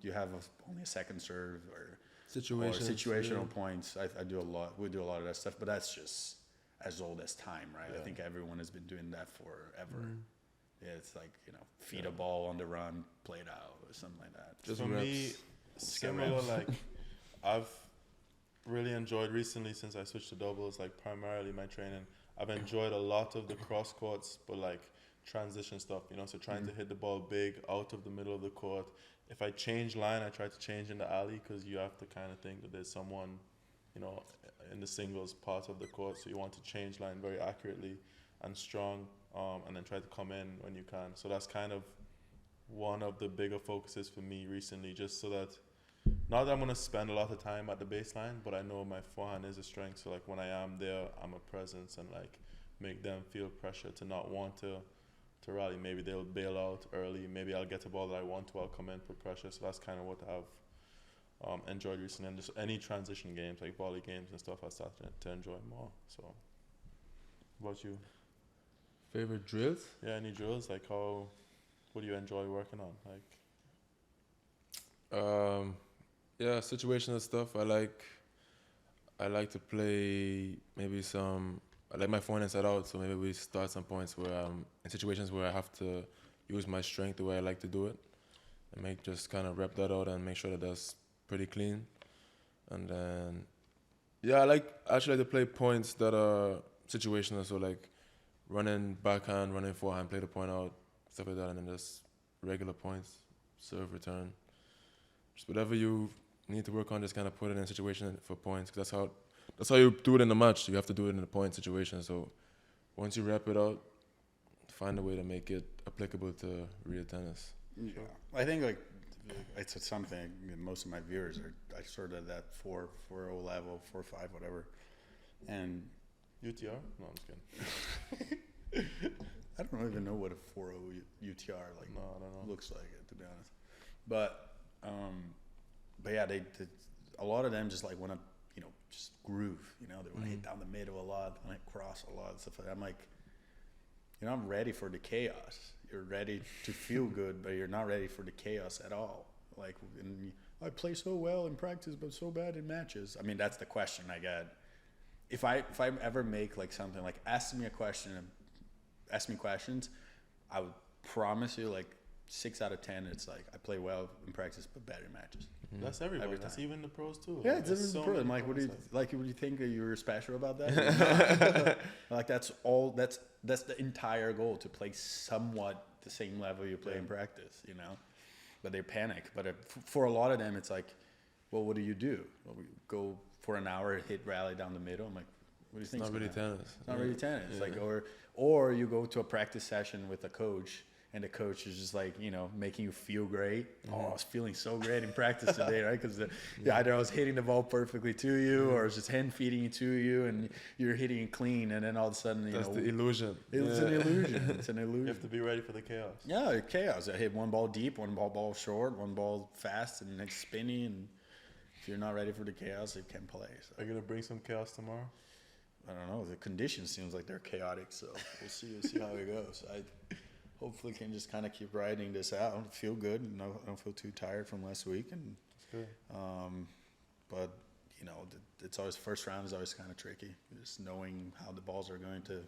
B: you have only a second serve or situational points. I do a lot. We do a lot of that stuff, but that's just as old as time, right? I think everyone has been doing that forever. Yeah, it's like, you know, feed a ball on the run, play it out, or something like that.
A: Just for me, similar. Like, I've really enjoyed recently since I switched to doubles. Like, primarily my training, I've enjoyed a lot of the cross courts, but like transition stuff. You know, so trying to hit the ball big out of the middle of the court. If I change line, I try to change in the alley because you have to kind of think that there's someone, you know, in the singles part of the court. So you want to change line very accurately and strong, and then try to come in when you can. So that's kind of one of the bigger focuses for me recently, just so that, not that I'm going to spend a lot of time at the baseline, but I know my forehand is a strength. So like when I am there, I'm a presence and like make them feel pressure to not want to rally. Maybe they'll bail out early. Maybe I'll get a ball that I want to. I'll come in, put pressure. So that's kind of what I've enjoyed recently. And just any transition games, like volley games and stuff, I started to enjoy more. So, what about you?
D: Favorite drills?
A: Yeah, any drills? Like what do you enjoy working on? Like,
D: yeah, situational stuff. I like to play maybe I like my forehand inside out, so maybe we start some points where in situations where I have to use my strength the way I like to do it, and just kind of rep that out and make sure that that's pretty clean. And then, yeah, I actually like to play points that are situational, so like running backhand, running forehand, play the point out, stuff like that, and then just regular points, serve, return. Just whatever you need to work on, just kind of put it in a situation for points, because that's how you do it in the match. You have to do it in a point situation. So once you wrap it out, find a way to make it applicable to real tennis.
B: Yeah, I think like it's something most of my viewers are sort of that 4.0 level, 4.5, whatever. And
A: UTR? No, I'm just kidding.
B: I don't even know what a 4.0 UTR like looks like, to be honest. But yeah, they a lot of them just like want to, you know, just groove. You know, they want to hit down the middle a lot, they want to cross a lot, and stuff like that. I'm like, you're not ready for the chaos. You're ready to feel good, but you're not ready for the chaos at all. Like, I play so well in practice, but so bad in matches. I mean, that's the question I get. If I ever make like something like ask me questions, I would promise you like 6 out of 10, it's like I play well in practice but bad in matches.
A: That's everybody. That's even the pros too.
B: Yeah, it's even the pros. I'm like, what do you think you're special about that? Like that's the entire goal, to play somewhat the same level you play in practice, you know. But they panic. But for a lot of them, it's like, well, what do you do? Well, we go for an hour, hit rally down the middle. I'm like, what do you think?
D: It's not really tennis.
B: It's not really tennis. Like, or you go to a practice session with a coach and the coach is just like, you know, making you feel great. Oh, I was feeling so great in practice today, right? Because either I was hitting the ball perfectly to you, or it's just hand feeding it to you, and you're hitting it clean, and then all of a sudden,
D: that's the illusion.
B: It's an illusion. It's an illusion.
A: You have to be ready for the chaos.
B: Yeah, chaos. I hit one ball deep, one ball short, one ball fast, and it's spinny, and if you're not ready for the chaos, you can't play. So.
A: Are you gonna bring some chaos tomorrow?
B: I don't know. The conditions seems like they're chaotic, so we'll see. We'll see how it goes. I hopefully can just kind of keep riding this out. Feel good. I don't feel too tired from last week, and
A: that's good.
B: But you know, it's always first round is always kind of tricky. Just knowing how the balls are going to,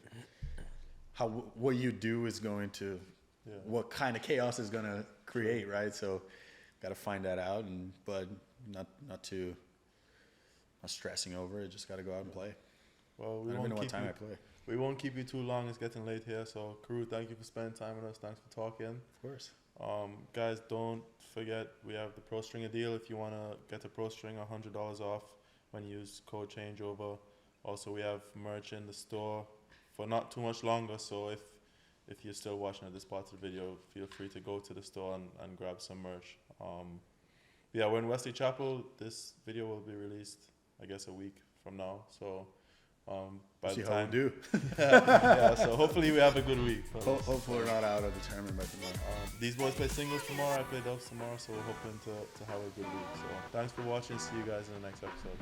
B: what you do is going to, what kind of chaos is going to create, right? So, got to find that out, but not stressing over it. Just got to go out and play.
A: Well,
B: I don't even know what time I play.
A: We won't keep you too long. It's getting late here. So, Karue, thank you for spending time with us. Thanks for talking.
B: Of course.
A: Guys, don't forget we have the Pro Stringer deal. If you want to get the Pro Stringer, $100 off when you use code Changeover. Also, we have merch in the store for not too much longer. So if you're still watching at this part of the video, feel free to go to the store and grab some merch. We're in Wesley Chapel. This video will be released, I guess, a week from now. So by
B: see
A: the time
B: how we do.
A: So hopefully we have a good week.
B: Hopefully we're not out of the tournament by tomorrow.
A: These boys play singles tomorrow. I play doubles tomorrow. So we're hoping to have a good week. So thanks for watching. See you guys in the next episode.